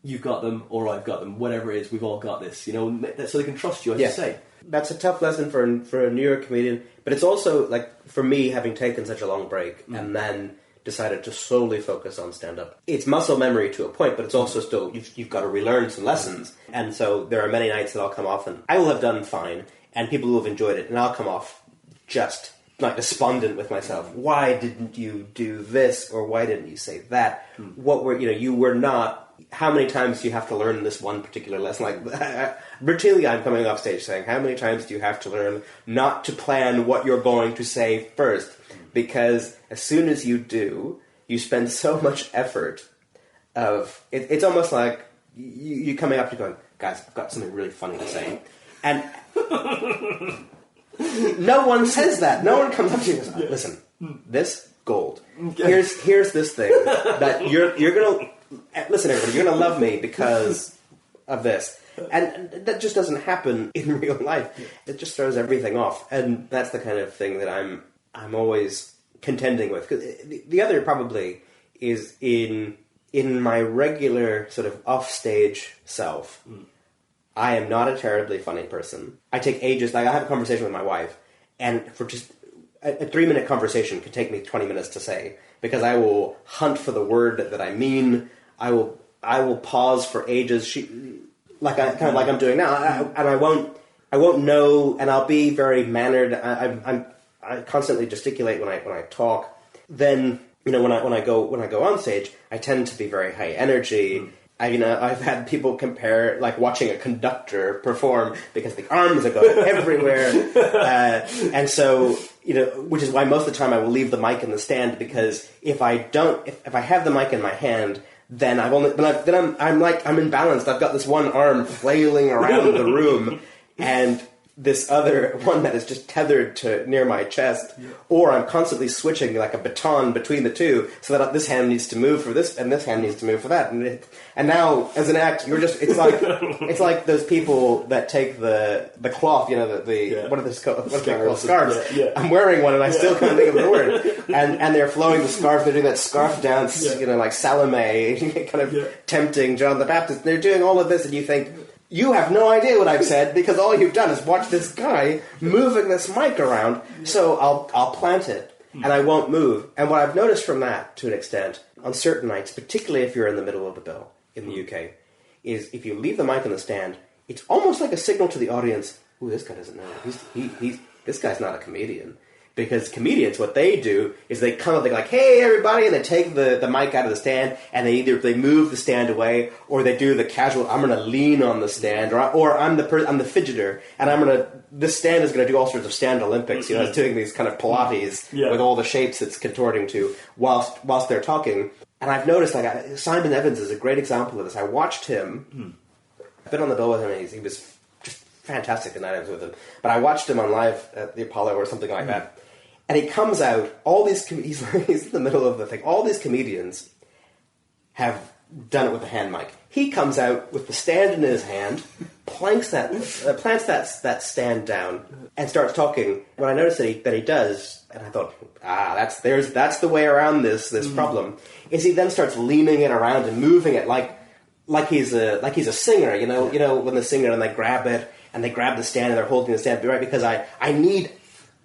you've got them, or I've got them. Whatever it is, we've all got this. So they can trust you, as you say. That's a tough lesson for a newer comedian, but it's also, like, for me, having taken such a long break and then decided to solely focus on stand-up. It's muscle memory to a point, but it's also still, you've got to relearn some lessons. And so there are many nights that I'll come off and I will have done fine, and people will have enjoyed it, and I'll come off just, like, despondent with myself. Why didn't you do this, or why didn't you say that? What were, you were not... How many times do you have to learn this one particular lesson? Like, routinely I'm coming off stage saying, how many times do you have to learn not to plan what you're going to say first? Because as soon as you do, you spend so much effort of... It's almost like you coming up to going, guys, I've got something really funny to say. And no one says that. No one comes up to you and goes, listen, this gold. Here's this thing that you're going to... Listen, everybody, you're going to love me because of this. And that just doesn't happen in real life. It just throws everything off. And that's the kind of thing that I'm always contending with. 'Cause the other probably is in my regular sort of off-stage self, I am not a terribly funny person. I take ages. Like, I have a conversation with my wife, and for just a 3-minute conversation could take me 20 minutes to say, because I will hunt for the word that I mean. I will pause for ages. Like I'm doing now, and I won't know, and I'll be very mannered. I constantly gesticulate when I talk. Then when I go on stage, I tend to be very high energy. I've had people compare, like, watching a conductor perform, because the arms are going everywhere, and so which is why most of the time I will leave the mic in the stand, because if I have the mic in my hand, then I'm imbalanced. I've got this one arm flailing around the room, and this other one that is just tethered to near my chest, or I'm constantly switching like a baton between the two, so that this hand needs to move for this, and this hand needs to move for that, and now as an act, it's like those people that take the cloth, what are they called, scarves. I'm wearing one, and I still can't think of the word, and they're flowing the scarf. They're doing that scarf dance, like Salome, kind of tempting John the Baptist. They're doing all of this, and you think, you have no idea what I've said, because all you've done is watch this guy moving this mic around. So I'll plant it, and I won't move. And what I've noticed from that, to an extent, on certain nights, particularly if you're in the middle of the bill in the UK, is if you leave the mic in the stand, it's almost like a signal to the audience, ooh, this guy doesn't know. This guy's not a comedian. Because comedians, what they do is they come up, they're like, hey, everybody, and they take the mic out of the stand, and they move the stand away, or they do the casual, I'm going to lean on the stand, or I'm the fidgeter, and this stand is going to do all sorts of stand Olympics, it's doing these kind of Pilates with all the shapes it's contorting to whilst they're talking. And I've noticed, like, Simon Evans is a great example of this. I watched him, I've been on the bill with him, and he was just fantastic the night I was with him. But I watched him on live at the Apollo or something like that. And he comes out, he's in the middle of the thing, all these comedians have done it with a hand mic. He comes out with the stand in his hand, plants that stand down, and starts talking. When I noticed that he does, and I thought, that's the way around this problem, is he then starts leaning it around and moving it like he's a singer, when the singer, and they grab it, and they grab the stand, and they're holding the stand, right, because I need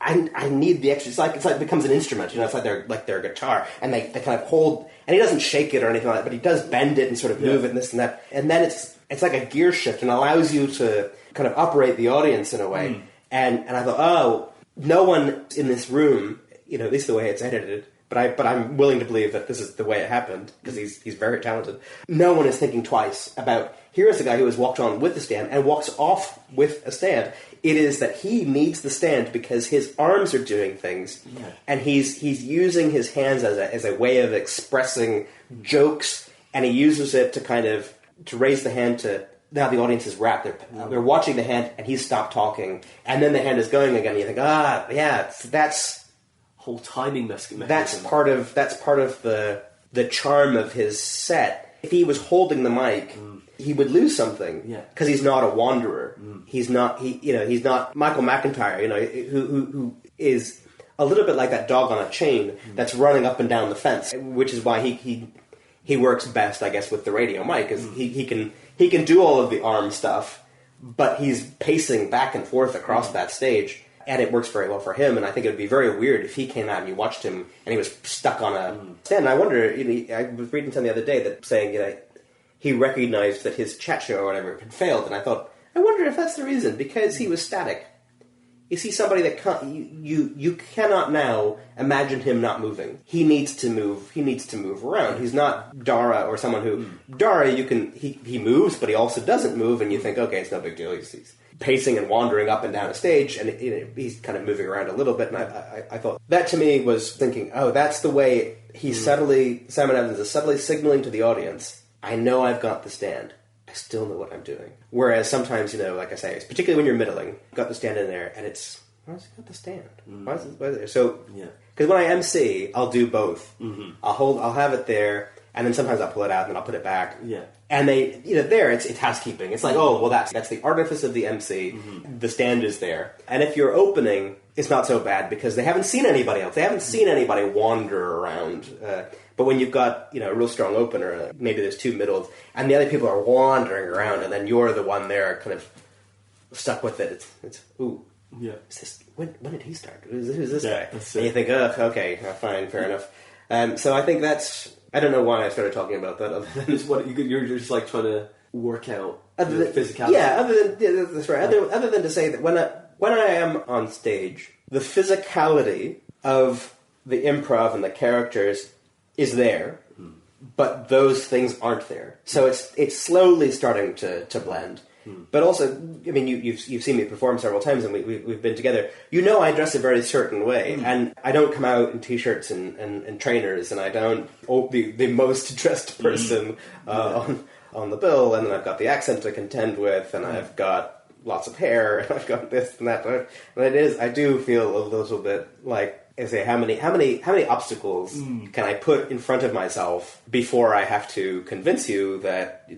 the extra. It's like it becomes an instrument. It's like their guitar, and they kind of hold. And he doesn't shake it or anything like that, but he does bend it and sort of move it and this and that. And then it's like a gear shift and allows you to kind of operate the audience in a way. And I thought, no one in this room, at least the way it's edited, but I'm willing to believe that this is the way it happened, because he's very talented. No one is thinking twice about, here is a guy who has walked on with the stand and walks off with a stand. It is that he needs the stand because his arms are doing things, and he's using his hands as a way of expressing jokes, and he uses it to raise the hand to... Now the audience is rapt. They're watching the hand, and he's stopped talking, and then the hand is going again. And you think, that's whole timing mechanism. That's part of the charm of his set. If he was holding the mic, he would lose something because he's not a wanderer. He's not he's not Michael McIntyre. Who is a little bit like that dog on a chain that's running up and down the fence, which is why he works best, I guess, with the radio mic, because he can do all of the arm stuff, but he's pacing back and forth across that stage, and it works very well for him. And I think it would be very weird if he came out and you watched him and he was stuck on a stand. And I wonder, I was reading something the other day that saying he recognized that his chat show or whatever had failed, and I thought, I wonder if that's the reason, because he was static. Is he somebody that you cannot now imagine him not moving? He needs to move. He needs to move around. He's not Dara or someone who... Dara, he moves, but he also doesn't move, and you think, okay, it's no big deal. He's pacing and wandering up and down a stage, and he's kind of moving around a little bit, and I thought... That, to me, was thinking, that's the way Simon Evans is subtly signaling to the audience, I know I've got the stand. I still know what I'm doing. Whereas sometimes, like I say, particularly when you're middling, you've got the stand in there, and it's, why's it got the stand? Why is it there? So, because when I MC, I'll do both. I'll have it there, and then sometimes I'll pull it out, and then I'll put it back. And they, there, it's housekeeping. It's like, that's the artifice of the MC. The stand is there. And if you're opening, it's not so bad, because they haven't seen anybody else. They haven't seen anybody wander around. But when you've got, a real strong opener, maybe there's two middles, and the other people are wandering around, and then you're the one there kind of stuck with it. It's ooh. Yeah. Is this, when did he start? Who's this guy? And you think, okay, fine, fair enough. So I think that's... I don't know why I started talking about that, other than... It's what you're just like trying to work out the physicality. Yeah, that's right. Other than to say that when I am on stage, the physicality of the improv and the characters is there, but those things aren't there. So it's slowly starting to blend. But also, I mean, you've seen me perform several times, and we've been together. I dress a very certain way, and I don't come out in t-shirts and trainers, and I don't be the most dressed person on the bill, and then I've got the accent to contend with, and I've got lots of hair, and I've got this and that. And I do feel a little bit like, I say, how many obstacles can I put in front of myself before I have to convince you that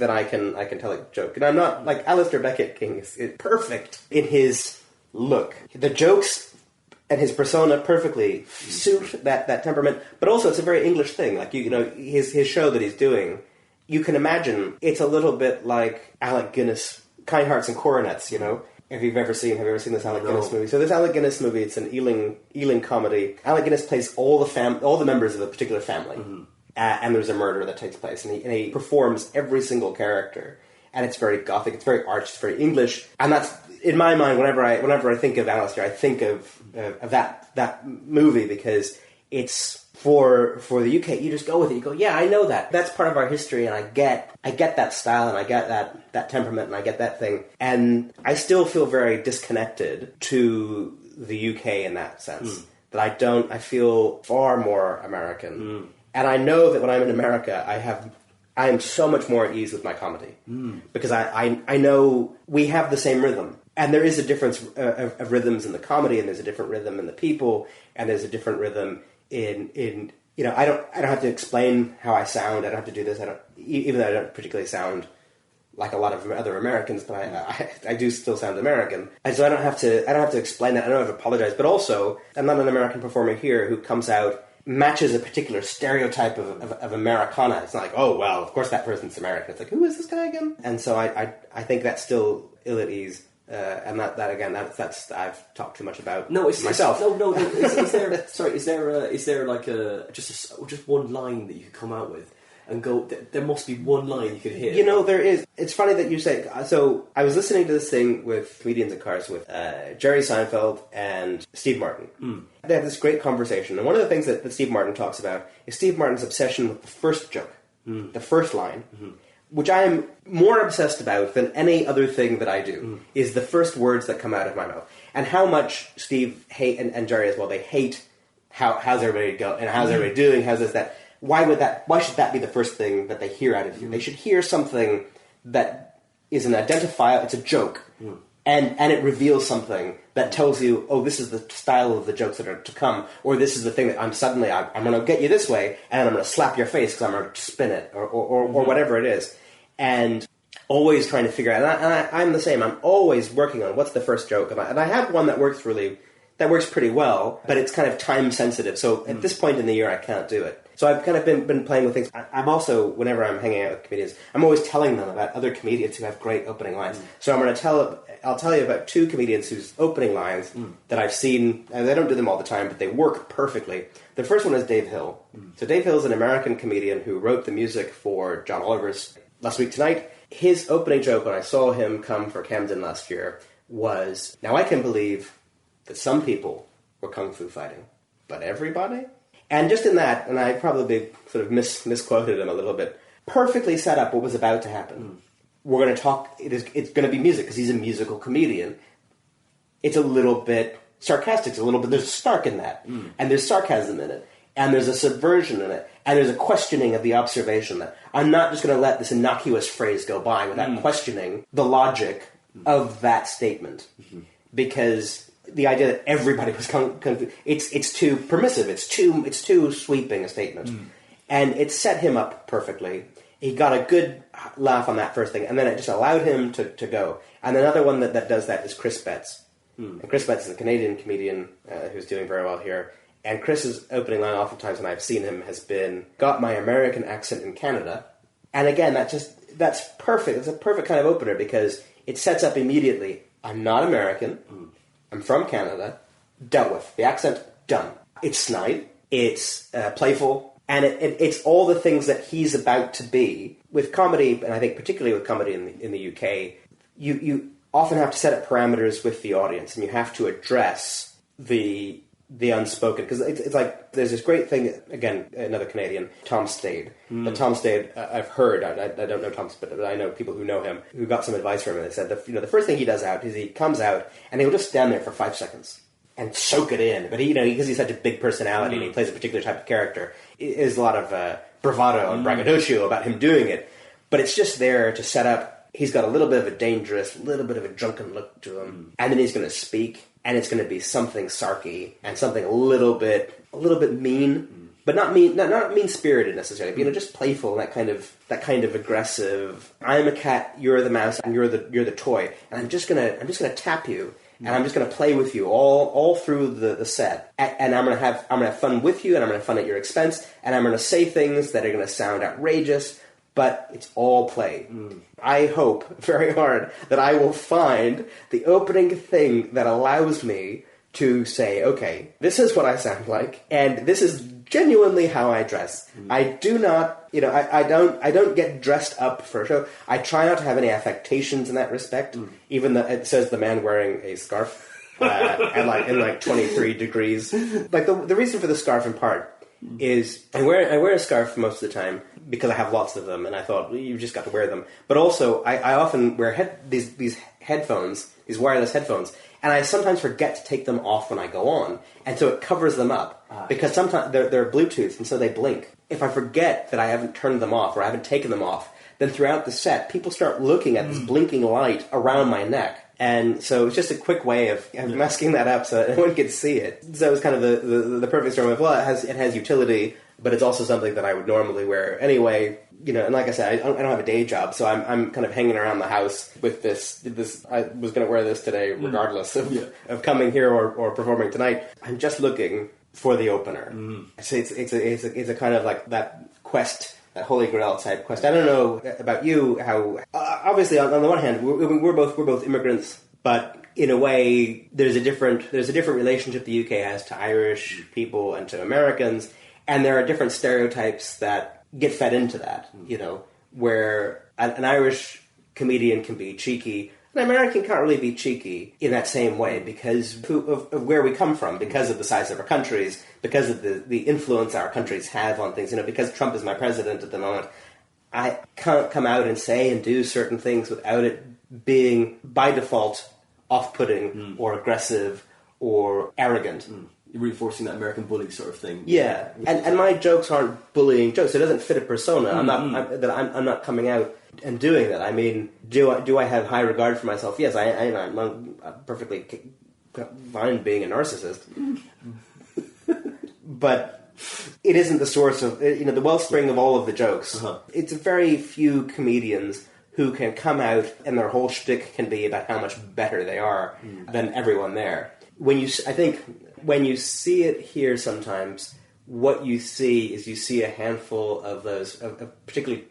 I can tell a joke? And I'm not like Alistair Beckett King is perfect in his look. The jokes and his persona perfectly suit that temperament, but also it's a very English thing. Like his show that he's doing, you can imagine it's a little bit like Alec Guinness, Kind Hearts and Coronets, Have you ever seen this Alec Guinness movie? So this Alec Guinness movie, it's an Ealing comedy. Alec Guinness plays all the members of a particular family, and there's a murder that takes place, and he performs every single character, and it's very gothic, it's very arch, it's very English, and that's in my mind. Whenever I think of Alistair, I think of that movie, because it's for the UK. You just go with it. You go, yeah, I know that. That's part of our history, and I get that style, and I get that temperament, and I get that thing. And I still feel very disconnected to the UK in that sense. That I feel far more American. And I know that when I'm in America, I am so much more at ease with my comedy. Because I know we have the same rhythm. And there is a difference of rhythms in the comedy, and there's a different rhythm in the people, and there's a different rhythm in I don't have to explain how I sound. I don't have to do this. Even though I don't particularly sound like a lot of other Americans, but I do still sound American. And so I don't have to explain that. I don't have to apologize. But also, I'm not an American performer here who comes out, matches a particular stereotype of Americana. It's not like, oh, well, of course that person's American. It's like, who is this guy again? And so I think that's still ill at ease. And that again, that's I've talked too much about myself. Is there like just one line that you could come out with and go, there must be one line you could hit? You know, there is. It's funny that you say. So I was listening to this thing with comedians in cars with Jerry Seinfeld and Steve Martin. They had this great conversation, and one of the things that Steve Martin talks about is Steve Martin's obsession with the first joke, the first line, which I am more obsessed about than any other thing that I do, is the first words that come out of my mouth. And how much Steve and Jerry as well, they hate how's everybody going, and how's everybody doing, how's this, that. Why should that be the first thing that they hear out of you? They should hear something that is an identifier, it's a joke, and it reveals something that tells you, oh, this is the style of the jokes that are to come, or this is the thing that I'm going to get you this way, and I'm going to slap your face because I'm going to spin it, or whatever it is. And always trying to figure out, and I'm the same, I'm always working on what's the first joke, and I have one that works pretty well, but it's kind of time sensitive, so at this point in the year I can't do it. So I've kind of been playing with things. I'm also, whenever I'm hanging out with comedians, I'm always telling them about other comedians who have great opening lines. So I'll tell you about two comedians whose opening lines that I've seen, and they don't do them all the time, but they work perfectly. The first one is Dave Hill. So Dave Hill is an American comedian who wrote the music for John Oliver's Last Week Tonight. His opening joke when I saw him come for Camden last year was, now I can believe that some people were kung fu fighting, but everybody? And just in that, and I probably sort of misquoted him a little bit, perfectly set up what was about to happen. We're going to talk, it's going to be music, because he's a musical comedian. It's a little bit sarcastic, there's a snark in that, and there's sarcasm in it, and there's a subversion in it, and there's a questioning of the observation that I'm not just going to let this innocuous phrase go by without questioning the logic of that statement. Because the idea that everybody was it's too permissive, it's too sweeping a statement. And it set him up perfectly. He got a good laugh on that first thing, and then it just allowed him to go. And another one that does that is Chris Betts. And Chris Betts is a Canadian comedian who's doing very well here. And Chris's opening line oftentimes when I've seen him has been, got my American accent in Canada. And again, that's perfect. It's a perfect kind of opener because it sets up immediately, I'm not American, I'm from Canada, dealt with. The accent, done. It's snide, it's playful, and it's all the things that he's about to be. With comedy, and I think particularly with comedy in the UK, you often have to set up parameters with the audience, and you have to address the unspoken. Because it's like, there's this great thing, again, another Canadian, Tom Stade. But Tom Stade, I've heard, I don't know Tom, but I know people who know him, who got some advice from him, and they said, the first thing he does out is he comes out, and he'll just stand there for 5 seconds and soak it in. But because he's such a big personality, and he plays a particular type of character, there's a lot of bravado and braggadocio about him doing it. But it's just there to set up, he's got a little bit of a dangerous, little bit of a drunken look to him, and then he's going to speak, and it's going to be something sarky and something a little bit mean, but not mean-spirited necessarily. Just playful, that kind of aggressive. I'm a cat, you're the mouse, and you're the toy, and I'm just gonna tap you, and I'm just gonna play with you all through the set, and I'm gonna have fun with you, and I'm gonna have fun at your expense, and I'm gonna say things that are gonna sound outrageous. But it's all play. I hope very hard that I will find the opening thing that allows me to say, okay, this is what I sound like, and this is genuinely how I dress. I do not, I don't get dressed up for a show. I try not to have any affectations in that respect, even though it says the man wearing a scarf in 23 degrees. Like the reason for the scarf in part is I wear a scarf most of the time because I have lots of them, and I thought, well, you've just got to wear them. But also, I often wear these headphones, these wireless headphones, and I sometimes forget to take them off when I go on, and so it covers them up, because sometimes they're Bluetooth, and so they blink. If I forget that I haven't turned them off, or I haven't taken them off, then throughout the set, people start looking at this blinking light around my neck. And so it's just a quick way of masking that up so that no one can see it. So it's kind of the perfect storm of, well, it has utility, but it's also something that I would normally wear anyway. And like I said, I don't have a day job, so I'm kind of hanging around the house with this. I was going to wear this today regardless of coming here or performing tonight. I'm just looking for the opener. It's a kind of like that quest, that Holy Grail type quest. I don't know about you, how obviously on the one hand we're both immigrants, but in a way there's a different relationship the UK has to Irish people and to Americans, and there are different stereotypes that get fed into that, where an Irish comedian can be cheeky. An American can't really be cheeky in that same way because of where we come from, because of the size of our countries, because of the influence our countries have on things. Because Trump is my president at the moment, I can't come out and say and do certain things without it being, by default, off-putting or aggressive or arrogant. You're reinforcing that American bully sort of thing. Yeah, and my jokes aren't bullying jokes. It doesn't fit a persona. I'm not coming out and doing that. I mean, do I have high regard for myself? Yes, I'm perfectly fine being a narcissist. But it isn't the source of, the wellspring of all of the jokes. It's very few comedians who can come out and their whole shtick can be about how much better they are than everyone there. I think when you see it here sometimes, what you see is you see a handful of those, particularly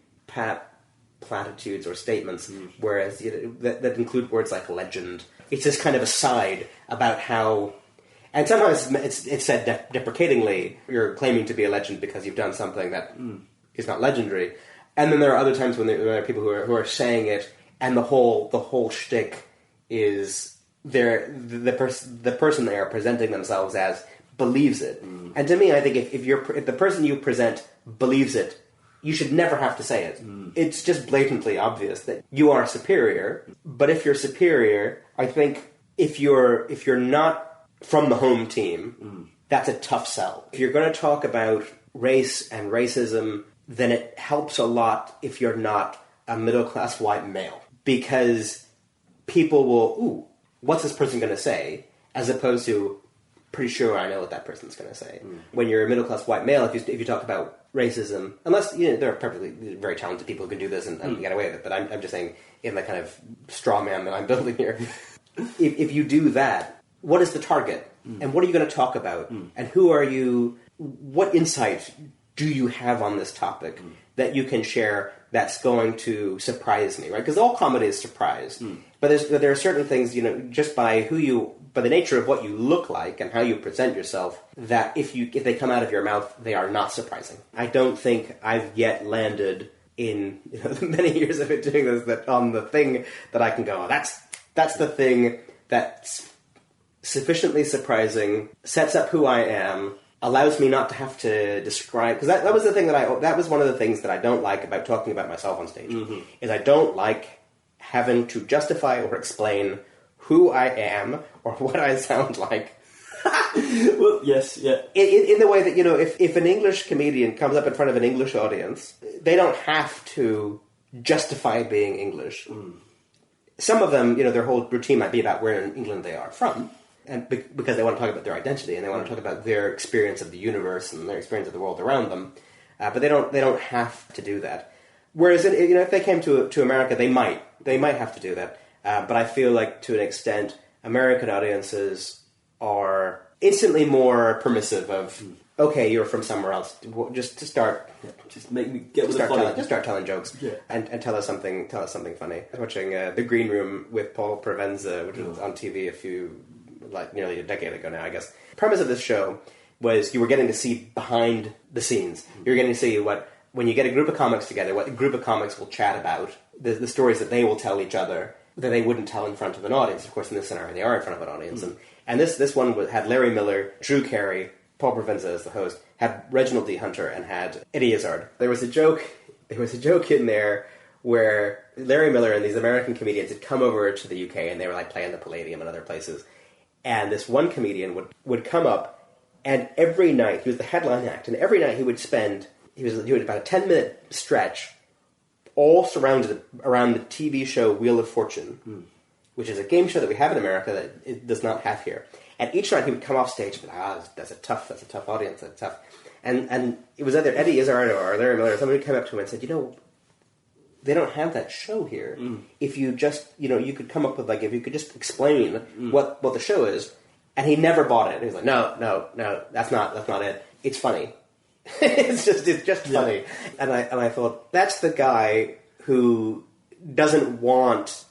platitudes or statements, whereas that include words like legend. It's this kind of aside about how, and sometimes it's said deprecatingly, you're claiming to be a legend because you've done something that is not legendary. And then there are other times when there are people who are saying it, and the whole shtick is the person they are presenting themselves as believes it. And to me, I think if the person you present believes it, you should never have to say it. It's just blatantly obvious that you are superior. But if you're superior, I think if you're not from the home team, that's a tough sell. If you're going to talk about race and racism, then it helps a lot if you're not a middle-class white male. Because people will, what's this person going to say? As opposed to, pretty sure I know what that person's going to say. When you're a middle-class white male, if you talk about racism, unless there are perfectly very talented people who can do this and get away with it, but I'm just saying in the kind of straw man that I'm building here. If you do that, what is the target? And what are you going to talk about? And who are you? What insight do you have on this topic that you can share that's going to surprise me, right? Because all comedy is surprise. But there are certain things, just by the nature of what you look like and how you present yourself, that if they come out of your mouth, they are not surprising. I don't think I've yet landed in the many years of it doing this that on the thing that I can go, that's the thing that's sufficiently surprising, sets up who I am, allows me not to have to describe, because that was the thing that was one of the things that I don't like about talking about myself on stage, is I don't like having to justify or explain who I am or what I sound like. Well, yes, yeah. In the way that, if an English comedian comes up in front of an English audience, they don't have to justify being English. Some of them, their whole routine might be about where in England they are from, and because they want to talk about their identity and they want to talk about their experience of the universe and their experience of the world around them. But they don't have to do that. Whereas, if they came to America, they might have to do that. But I feel like, to an extent, American audiences are instantly more permissive of, okay, you're from somewhere else. Just to start, just make me get with the funny. Just start telling jokes, and tell us something funny. I was watching The Green Room with Paul Provenza, which was on TV nearly a decade ago now, I guess. The premise of this show was you were getting to see behind the scenes. You were getting to see when you get a group of comics together, what a group of comics will chat about, the stories that they will tell each other that they wouldn't tell in front of an audience. Of course, in this scenario, they are in front of an audience. And this one had Larry Miller, Drew Carey, Paul Provenza as the host, had Reginald D. Hunter, and had Eddie Izzard. There was a joke in there where Larry Miller and these American comedians had come over to the UK, and they were playing the Palladium and other places. And this one comedian would come up, and every night, he was the headline act, and every night he would about a 10-minute stretch all surrounded around the TV show Wheel of Fortune, which is a game show that we have in America that it does not have here. And each night he would come off stage and that's a tough audience, that's tough. And it was either Eddie Izzard or Larry Miller, or somebody came up to him and said, they don't have that show here. If you just, you could come up with, if you could just explain what the show is. And he never bought it. He was like, no, that's not it. It's funny. it's just funny. And I thought, that's the guy who doesn't want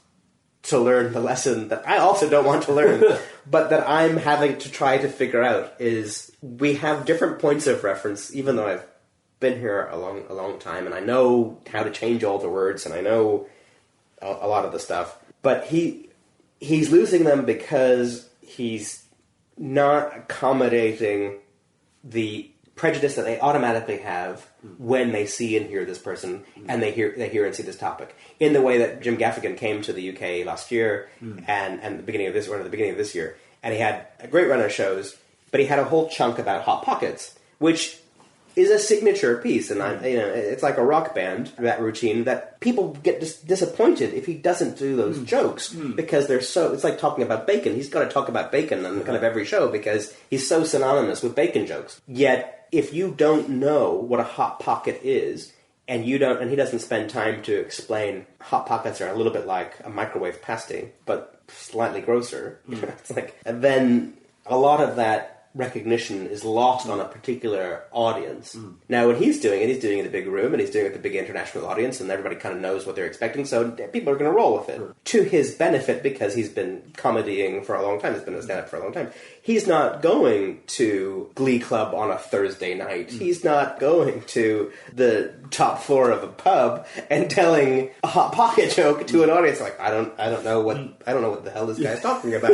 to learn the lesson that I also don't want to learn, but that I'm having to try to figure out is we have different points of reference, even though I've been here a long time, and I know how to change all the words, and I know a lot of the stuff. But he's losing them because he's not accommodating the prejudice that they automatically have when they see and hear this person, and they hear and see this topic. In the way that Jim Gaffigan came to the UK last year, and the beginning of this year, and he had a great run of shows, but he had a whole chunk about Hot Pockets, which is a signature piece, and it's like a rock band, that routine, that people get disappointed if he doesn't do those jokes, because it's like talking about bacon. He's got to talk about bacon on kind of every show, because he's so synonymous with bacon jokes. Yet, if you don't know what a Hot Pocket is, and he doesn't spend time to explain, Hot Pockets are a little bit like a microwave pasty, but slightly grosser. And then a lot of that recognition is lost on a particular audience. Now, when he's doing it in a big room, and he's doing it with a big international audience, and everybody kind of knows what they're expecting, so people are going to roll with it. To his benefit, because he's been comedying for a long time, he's been a stand-up for a long time. He's not going to Glee Club on a Thursday night. He's not going to the top floor of a pub and telling a Hot Pocket joke to an audience like, I don't know what the hell this guy's talking about.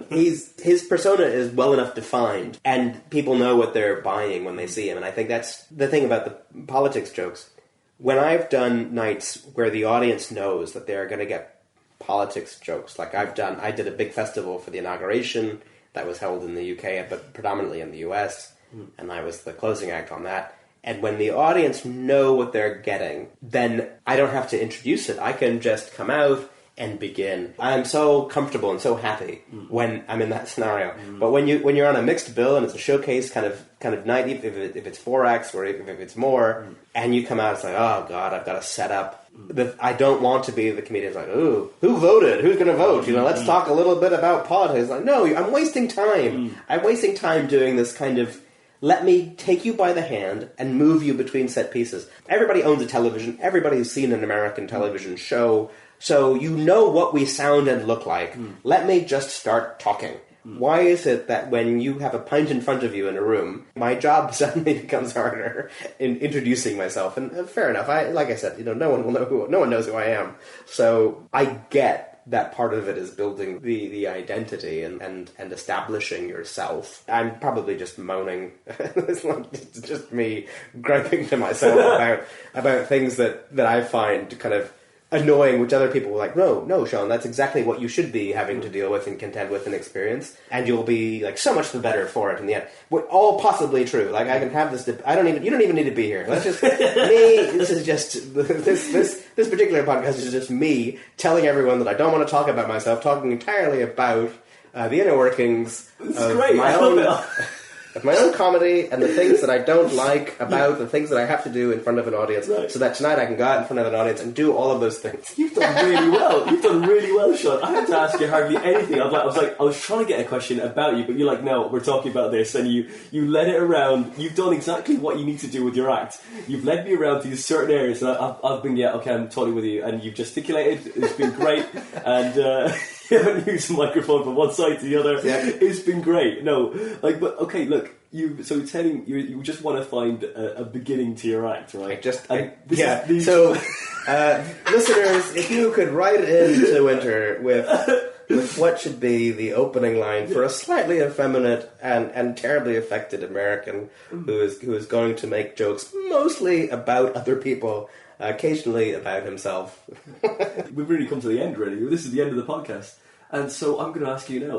His persona is well enough defined, and people know what they're buying when they see him. And I think that's the thing about the politics jokes. When I've done nights where the audience knows that they're going to get politics jokes, like I did a big festival for the inauguration that was held in the UK, but predominantly in the US, and I was the closing act on that. And when the audience know what they're getting, then I don't have to introduce it. I can just come out and begin. I'm so comfortable and so happy when I'm in that scenario. But when you're on a mixed bill and it's a showcase kind of night, if it's 4 acts or if it's more, and you come out, it's like, oh God, I've got to set up. I don't want to be the comedian like, ooh, who voted? Who's going to vote? Let's talk a little bit about politics. Like, no, I'm wasting time. I'm wasting time doing this kind of, let me take you by the hand and move you between set pieces. Everybody owns a television. Everybody's seen an American television show. So you know what we sound and look like. Let me just start talking. Why is it that when you have a pint in front of you in a room, my job suddenly becomes harder in introducing myself? And fair enough. Like I said, no one knows who I am. So I get that part of it is building the identity and establishing yourself. I'm probably just moaning. It's just me griping to myself about things that I find kind of annoying, which other people were like, no, Sean, that's exactly what you should be having to deal with and contend with and experience, and you'll be like so much the better for it in the end. We're all possibly true. Like, I can have this. You don't even need to be here. That's just me. This is just this particular podcast is just me telling everyone that I don't want to talk about myself, talking entirely about the inner workings of my own comedy and the things that I don't like about the things that I have to do in front of an audience, so that tonight I can go out in front of an audience and do all of those things. You've done really well. You've done really well, Sean. I had to ask you hardly anything. I was trying to get a question about you, but you're like, no, we're talking about this, and you led it around. You've done exactly what you need to do with your act. You've led me around these certain areas, and I've been, I'm totally with you, and you've gesticulated. It's been great, and you haven't used the microphone from one side to the other. Yeah. It's been great. But okay, look. You just want to find a beginning to your act, right? Listeners, if you could write into Winter with what should be the opening line for a slightly effeminate and terribly affected American who is going to make jokes mostly about other people, occasionally about himself. We've really come to the end, really. This is the end of the podcast. And so I'm going to ask you now,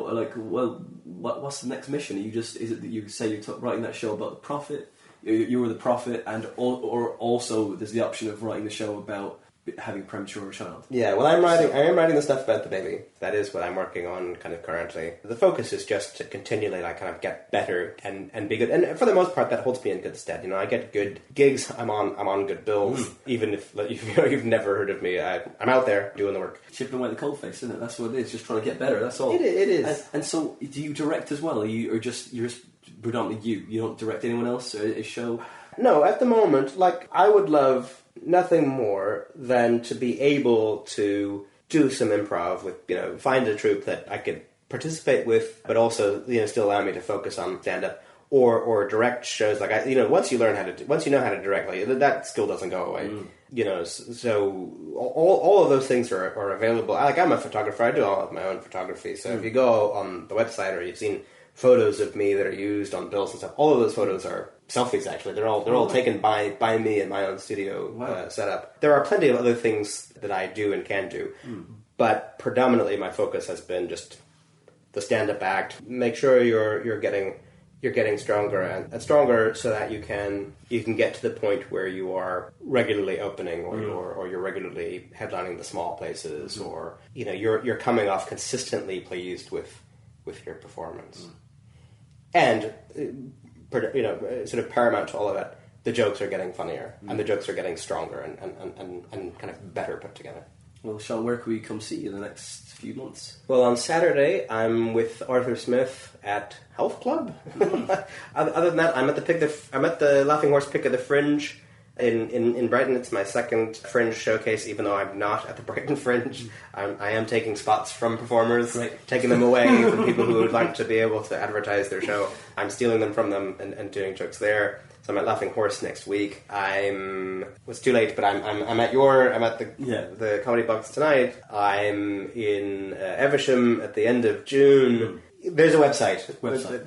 what's the next mission? Is it that you say you're writing that show about the prophet? You were the prophet, or also there's the option of writing the show about having a premature child? Yeah, well, I am writing the stuff about the baby. That is what I'm working on kind of currently. The focus is just to continually kind of get better and be good. And for the most part, that holds me in good stead. I get good gigs. I'm on good bills. Even if you've never heard of me, I'm out there doing the work. Chipping away the coalface, isn't it? That's what it is. Just trying to get better. That's all. It is. And so, do you direct as well? You're just predominantly you? You don't direct anyone else or a show? No, at the moment, I would love nothing more than to be able to do some improv with, find a troupe that I could participate with, but also, still allow me to focus on stand-up or direct shows. Like once you know how to direct, like that skill doesn't go away. So all of those things are available. Like I'm a photographer, I do all of my own photography. So if you go on the website or you've seen photos of me that are used on bills and stuff, all of those photos are selfies. Actually, they're all taken by me in my own studio setup. There are plenty of other things that I do and can do, but predominantly my focus has been just the stand-up act. Make sure you're getting stronger and stronger so that you can get to the point where you are regularly opening or you're regularly headlining the small places, or you're coming off consistently pleased with your performance. And sort of paramount to all of it, the jokes are getting funnier and the jokes are getting stronger and kind of better put together. Well, Sean, where can we come see you in the next few months? Well, on Saturday, I'm with Arthur Smith at Health Club. Other than that, I'm at the Laughing Horse Pick of the Fringe in Brighton. It's my second Fringe showcase, even though I'm not at the Brighton Fringe. I am taking spots from performers, taking them away from people who would like to be able to advertise their show. I'm stealing them from them and doing jokes there. So I'm at Laughing Horse next week. It's too late, but I'm at the Comedy Box tonight. I'm in Evesham at the end of June. There's a website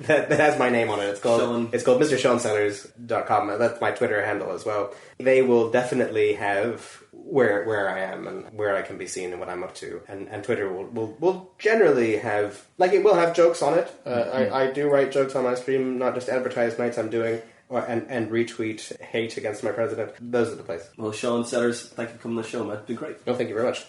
that has my name on it. It's called MrSeanSellers.com. That's my Twitter handle as well. They will definitely have where I am and where I can be seen and what I'm up to. And Twitter will generally have, it will have jokes on it. I do write jokes on my stream, not just advertise nights I'm doing. And retweet hate against my president. Those are the places. Well, Sean Sellers, thank you for coming on the show, man. It's been great. No, thank you very much.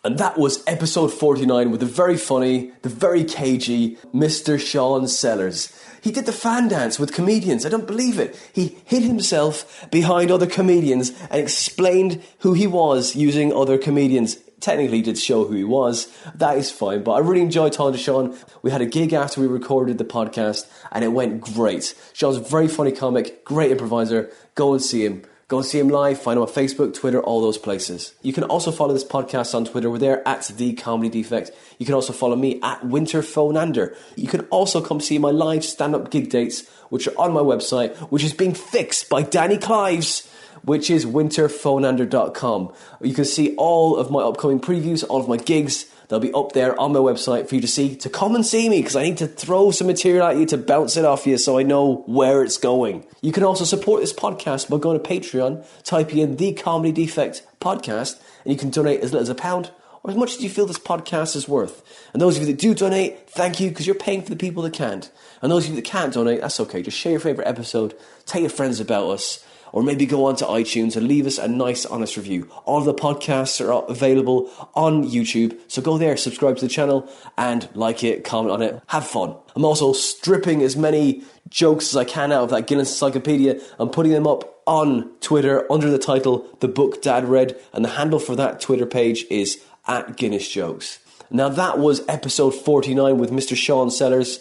And that was episode 49 with the very funny, the very cagey Mr. Sean Sellers. He did the fan dance with comedians. I don't believe it. He hid himself behind other comedians and explained who he was using other comedians. Technically he did show who he was. That is fine, but I really enjoyed talking to Sean. We had a gig after we recorded the podcast and it went great. Sean's a very funny comic, great improviser. Go and see him. Go and see him live. Find him on Facebook, Twitter, all those places. You can also follow this podcast on Twitter. We're there at The Comedy Defect. You can also follow me at WinterPhonander. You can also come see my live stand-up gig dates, which are on my website, which is being fixed by Danny Clives, which is winterphonander.com. You can see all of my upcoming previews, all of my gigs. They'll be up there on my website for you to see. To come and see me, because I need to throw some material at you to bounce it off you so I know where it's going. You can also support this podcast by going to Patreon, typing in The Comedy Defect Podcast, and you can donate as little as £1 or as much as you feel this podcast is worth. And those of you that do donate, thank you, because you're paying for the people that can't. And those of you that can't donate, that's okay. Just share your favourite episode, tell your friends about us, or maybe go on to iTunes and leave us a nice, honest review. All of the podcasts are available on YouTube, so go there, subscribe to the channel, and like it, comment on it, have fun. I'm also stripping as many jokes as I can out of that Guinness Encyclopedia and putting them up on Twitter under the title The Book Dad Read, and the handle for that Twitter page is @GuinnessJokes. Now that was episode 49 with Mr. Sean Sellers.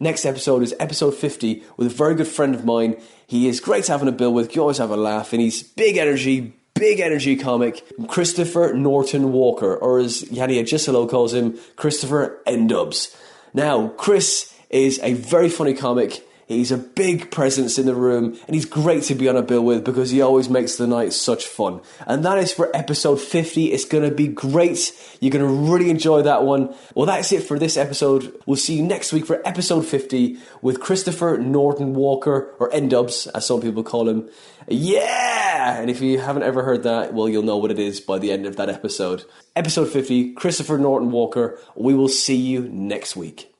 Next episode is episode 50 with a very good friend of mine. He is great having a bill with. You always have a laugh, and he's big energy comic, Christopher Norton Walker, or as Yanni Agisolo calls him, Christopher N-Dubs. Now, Chris is a very funny comic. He's a big presence in the room, and he's great to be on a bill with because he always makes the night such fun. And that is for episode 50. It's going to be great. You're going to really enjoy that one. Well, that's it for this episode. We'll see you next week for episode 50 with Christopher Norton Walker, or N-Dubs, as some people call him. Yeah! And if you haven't ever heard that, well, you'll know what it is by the end of that episode. Episode 50, Christopher Norton Walker. We will see you next week.